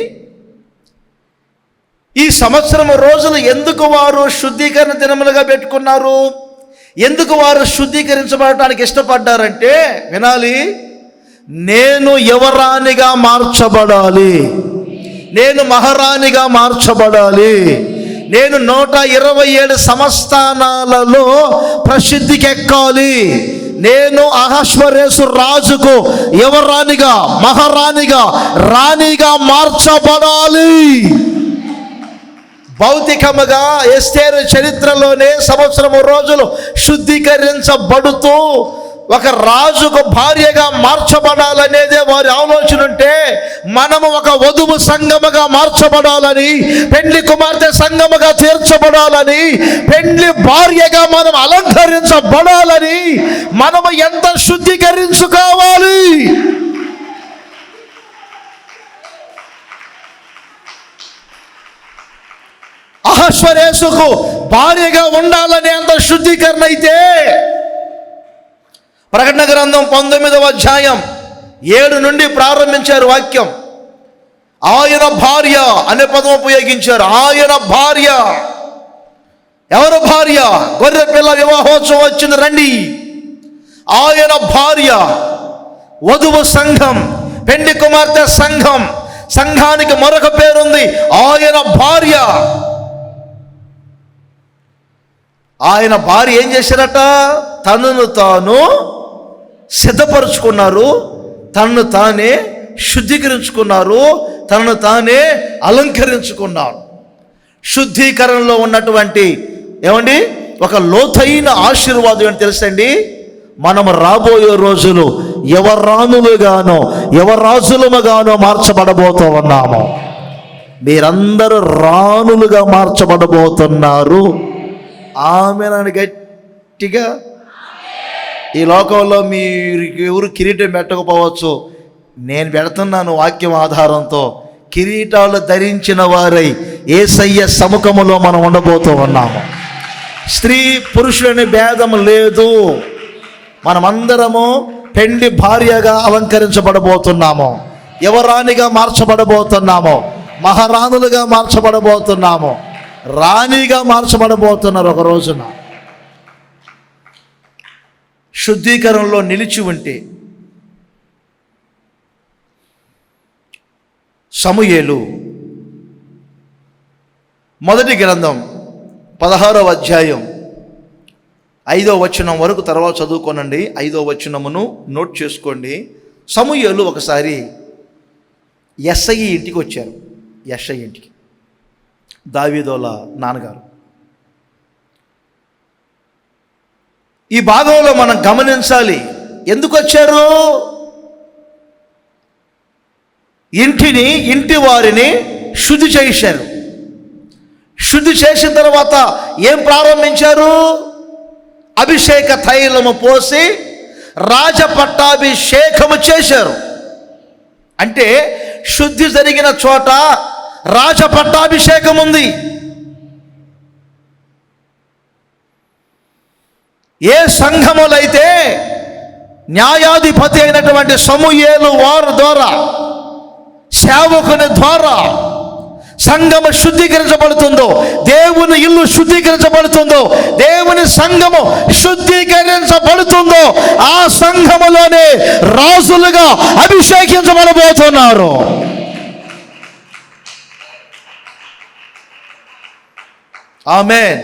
ఈ సంవత్సరం రోజులు ఎందుకు వారు శుద్ధీకరణ దినములుగా పెట్టుకున్నారు? ఎందుకు వారు శుద్ధీకరించబడటానికి ఇష్టపడ్డారంటే, వినాలి, నేను యువరాణిగా మార్చబడాలి, నేను మహారాణిగా మార్చబడాలి, నేను 127 సంస్థానాలలో ప్రసిద్ధికి ఎక్కాలి, నేను అహష్వరేసు రాజుకు యువరాణిగా, మహారాణిగా, రాణిగా మార్చబడాలి. భౌతికముగా ఎస్తేరు చరిత్రలోనే సంవత్సరం రోజులు శుద్ధీకరించబడుతూ ఒక రాజుకు భార్యగా మార్చబడాలనేదే వారి ఆలోచన ఉంటే, మనము ఒక వధువు సంఘముగా మార్చబడాలని, పెండ్లి కుమార్తె సంఘముగా తీర్చబడాలని, పెండ్లి భార్యగా మనం అలంకరించబడాలని మనము ఎంత శుద్ధీకరించుకోవాలి. అహష్వరేసుకు భార్యగా ఉండాలని ఎంత శుద్ధీకరణ అయితే, ప్రకటన గ్రంథం 19వ అధ్యాయం 7 నుండి ప్రారంభించారు వాక్యం. ఆయన భార్య అనే పదం ఉపయోగించారు. ఆయన భార్య. ఎవరు భార్య? గొర్రె పిల్ల వివాహోత్సవం వచ్చింది రండి. ఆయన భార్య, వధువు సంఘం, పెండ్లి కుమార్తె సంఘం. సంఘానికి మరొక పేరుంది, ఆయన భార్య. ఆయన భార్య ఏం చేశారట? తనను తాను సిద్ధపరుచుకున్నారు, తనను తానే శుద్ధీకరించుకున్నారు, తనను తానే అలంకరించుకున్నారు. శుద్ధీకరణలో ఉన్నటువంటి ఏమండి ఒక లోతైన ఆశీర్వాదం ఏంటి తెలుసండి? మనము రాబోయే రోజులు యువరాణులుగానో యువరాజులుగానో మార్చబడబోతూ ఉన్నాము. మీరందరూ రాణులుగా మార్చబడబోతున్నారు. ఆమెను గట్టిగా. ఈ లోకంలో మీరు ఎవరు కిరీటం పెట్టకపోవచ్చు, నేను పెడుతున్నాను వాక్యం ఆధారంతో. కిరీటాలు ధరించిన వారై యేసయ్య సముఖములో మనం ఉండబోతూ ఉన్నాము. స్త్రీ పురుషులని భేదం లేదు. మనమందరము పెండ్లి భార్యగా అలంకరించబడబోతున్నాము, యువరాణిగా మార్చబడబోతున్నాము, మహారాణులుగా మార్చబడబోతున్నాము, రాణిగా మార్చబడబోతున్నారు ఒక రోజున. శుద్ధీకరణలో నిలిచి ఉంటే సమూయేలు మొదటి గ్రంథం 16వ అధ్యాయం 5వ వచనం వరకు తర్వాత చదువుకోనండి. 5వ వచనమును నోట్ చేసుకోండి. సమూయేలు ఒకసారి యెష్షయి ఇంటికి వచ్చారు. యెష్షయి ఇంటికి, దావీదోల నాన్నగారు. ఈ భాగంలో మనం గమనించాలి, ఎందుకు వచ్చారు? ఇంటి వారిని శుద్ధి చేశారు. శుద్ధి చేసిన తర్వాత ఏం ప్రారంభించారు? అభిషేక తైలము పోసి రాజపట్టాభిషేకము చేశారు. అంటే శుద్ధి జరిగిన చోట రాజపట్టాభిషేకం ఉంది. ఏ సంఘములైతే న్యాయాధిపతి అయినటువంటి సమూయేలు వారి ద్వారా, సేవకుని ద్వారా సంఘము శుద్ధీకరించబడుతుందో, దేవుని ఇల్లు శుద్ధీకరించబడుతుందో, దేవుని సంఘము శుద్ధీకరించబడుతుందో, ఆ సంఘములోనే రాజులుగా అభిషేకించబడబోతున్నారు. ఆమేన్.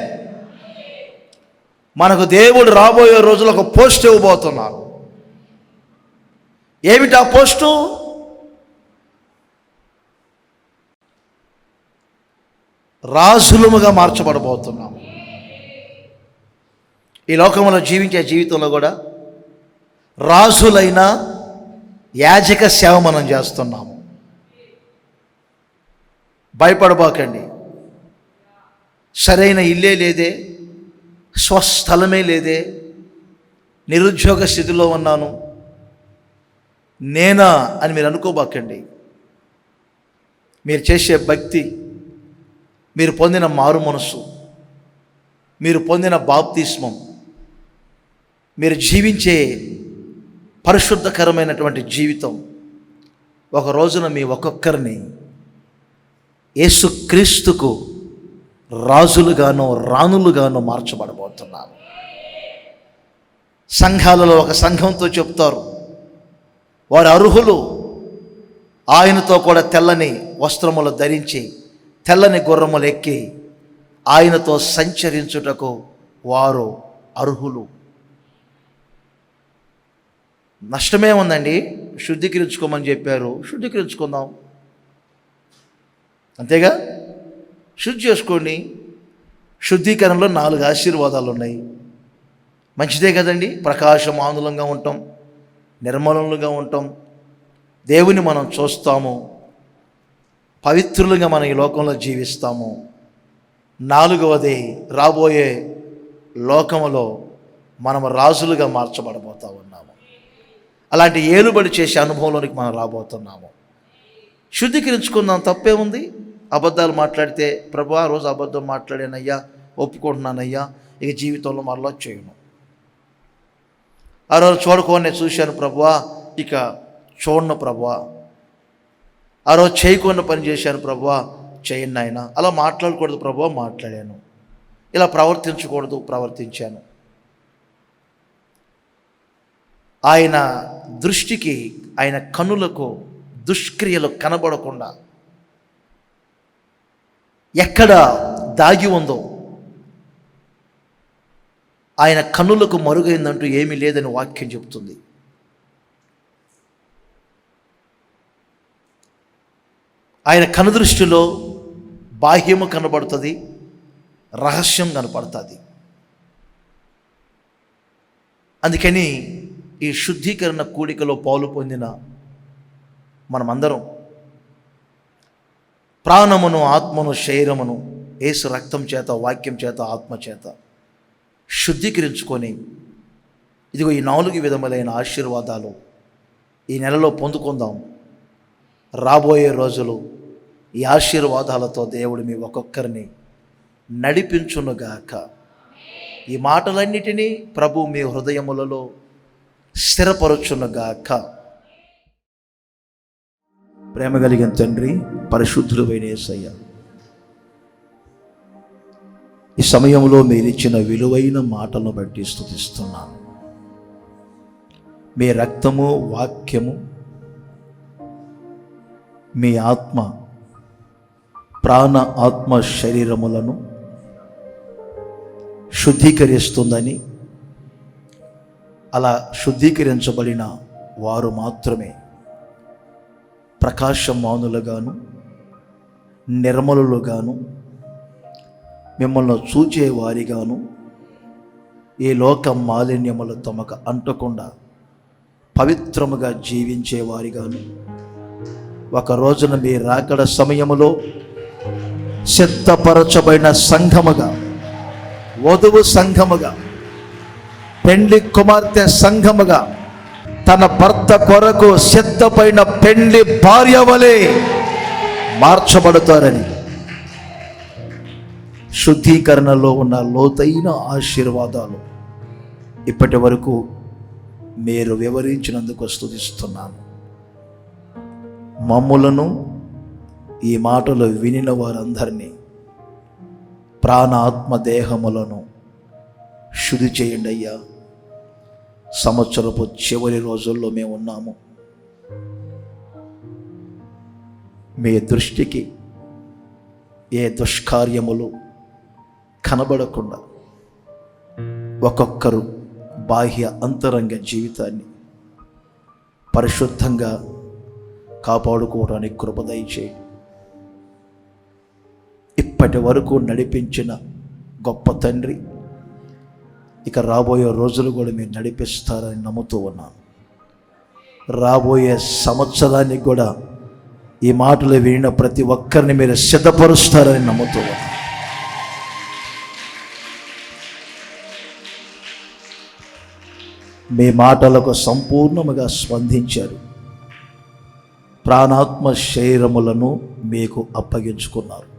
మనకు దేవుడు రాబోయే రోజులు ఒక పోస్ట్ ఇవ్వబోతున్నారు. ఏమిటి ఆ పోస్టు? రాజులముగా మార్చబడబోతున్నాము. ఈ లోకంలో జీవించే జీవితంలో కూడా రాజులైన యాజక సేవ మనం చేస్తున్నాము. భయపడబాకండి. సరైన ఇల్లే లేదే, స్వస్థలమే లేదే, నిరుద్యోగ స్థితిలో ఉన్నాను, నేనా అని మీరు అనుకోబాకండి. మీరు చేసే భక్తి, మీరు పొందిన మారు మనసు, మీరు పొందిన బాప్తిస్మం, మీరు జీవించే పరిశుద్ధకరమైనటువంటి జీవితం ఒక రోజున మీ ఒక్కొక్కరిని యేసుక్రీస్తుకు రాజులుగానో రాణులుగానో మార్చబడబోతున్నారు. సంఘాలలో ఒక సంఘంతో చెప్తారు, వారు అర్హులు, ఆయనతో కూడా తెల్లని వస్త్రములు ధరించి తెల్లని గుర్రములు ఎక్కి ఆయనతో సంచరించుటకు వారు అర్హులు. నష్టమే ఉందండి. శుద్ధీకరించుకోమని చెప్పారు, శుద్ధీకరించుకుందాం, అంతేగా. శుద్ధి చేసుకోండి. శుద్ధీకరణలో 4 ఆశీర్వాదాలు ఉన్నాయి. మంచిదే కదండి. ప్రకాశమానులంగా ఉంటాం, నిర్మలంగా ఉంటాం, దేవుని మనం చూస్తాము, పవిత్రులుగా మనం ఈ లోకంలో జీవిస్తాము. 4వది, రాబోయే లోకములో మనం రాజులుగా మార్చబడబోతా ఉన్నాము. అలాంటి ఏలుబడి చేసే అనుభవంలోనికి మనం రాబోతున్నాము. శుద్ధీకరించుకుందాం, తప్పే ఉంది. అబద్ధాలు మాట్లాడితే, ప్రభు ఆ రోజు అబద్ధం మాట్లాడానయ్యా, ఒప్పుకుంటున్నానయ్యా, ఇక జీవితంలో మరలా చేయను. ఆ రోజు చూడకుండా చూశాను ప్రభువా, ఇక చూడను ప్రభువా. ఆ రోజు చేయకుండా పని చేశాను ప్రభువా, చేయను నాయన. అలా మాట్లాడకూడదు ప్రభువా, మాట్లాడాను. ఇలా ప్రవర్తించకూడదు, ప్రవర్తించాను. ఆయన దృష్టికి, ఆయన కన్నులకు దుష్క్రియలు కనబడకుండా ఎక్కడ దాగి ఉందో, ఆయన కన్నులకు మరుగైందంటూ ఏమీ లేదని వాక్యం చెబుతుంది. ఆయన కనుదృష్టిలో బాహ్యము కనబడుతుంది, రహస్యం కనపడుతుంది. అందుకని ఈ శుద్ధీకరణ కూడికలో పాలు పొందిన మనమందరం ప్రాణమును, ఆత్మను, శరీరమును యేసు రక్తం చేత, వాక్యం చేత, ఆత్మ చేత శుద్ధీకరించుకొని, ఇదిగో ఈ 4 విధములైన ఆశీర్వాదాలు ఈ నెలలో పొందుకుందాం. రాబోయే రోజులు ఈ ఆశీర్వాదాలతో దేవుడు మీ ఒక్కొక్కరిని నడిపించునుగాక. ఈ మాటలన్నిటినీ ప్రభు మీ హృదయములలో స్థిరపరచునుగాక. ప్రేమ కలిగిన తండ్రి, పరిశుద్ధుడైన యేసయ్య, ఈ సమయంలో మీరు ఇచ్చిన విలువైన మాటలను బట్టి స్తుతిస్తున్నాను. మీ రక్తము, వాక్యము, మీ ఆత్మ, ప్రాణ, ఆత్మ, శరీరములను శుద్ధీకరిస్తుందని, అలా శుద్ధీకరించబడిన వారు మాత్రమే ప్రకాశమానులుగాను, నిర్మలులుగాను, మిమ్మల్ని చూచేవారిగాను, ఈ లోక మాలిన్యములు తమకు అంటకుండా పవిత్రముగా జీవించేవారిగాను, ఒక రోజున మీ రాకడ సమయములో సిద్ధపరచబడిన సంఘముగా, వధువు సంఘముగా, పెండ్లి కుమార్తె సంఘముగా, తన భర్త కొరకు సిద్ధపడిన పెండ్లి భార్య వలె మార్చబడతారని శుద్ధీకరణలో ఉన్న లోతైన ఆశీర్వాదాలు ఇప్పటి వరకు మీరు వివరించినందుకు స్తుతిస్తున్నాను. మమ్ములను, ఈ మాటలు వినిన వారందరినీ ప్రాణ ఆత్మ దేహములను శుద్ధి చేయండి అయ్యా. సంవత్సరపు చివరి రోజుల్లో మేము ఉన్నాము. మీ దృష్టికి ఏ దుష్కార్యములు కనబడకుండా ఒక్కొక్కరు బాహ్య అంతరంగ జీవితాన్ని పరిశుద్ధంగా కాపాడుకోవడానికి కృప దయచేయండి. ఇప్పటి వరకు నడిపించిన గొప్ప తండ్రి, ఇక రాబోయే రోజులు కూడా మీరు నడిపిస్తారని నమ్ముతూ ఉన్నాను. రాబోయే సంవత్సరానికి కూడా ఈ మాటలు వినిన ప్రతి ఒక్కరిని మీరు సిద్ధపరుస్తారని నమ్ముతూ ఉన్నాను. మీ మాటలకు సంపూర్ణముగా స్పందించారు. ప్రాణాత్మ శరీరములను మీకు అప్పగించుకున్నారు.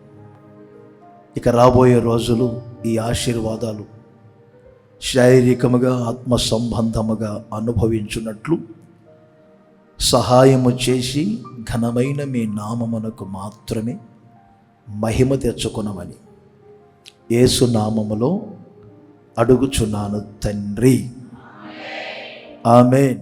ఇక రాబోయే రోజులు ఈ ఆశీర్వాదాలు శారీరకముగా ఆత్మ సంబంధముగా అనుభవించున్నట్లు సహాయము చేసి ఘనమైన మీ నామమునకు మాత్రమే మహిమ తెచ్చుకొనమని యేసు నామములో అడుగుచున్నాను తండ్రి. ఆమేన్.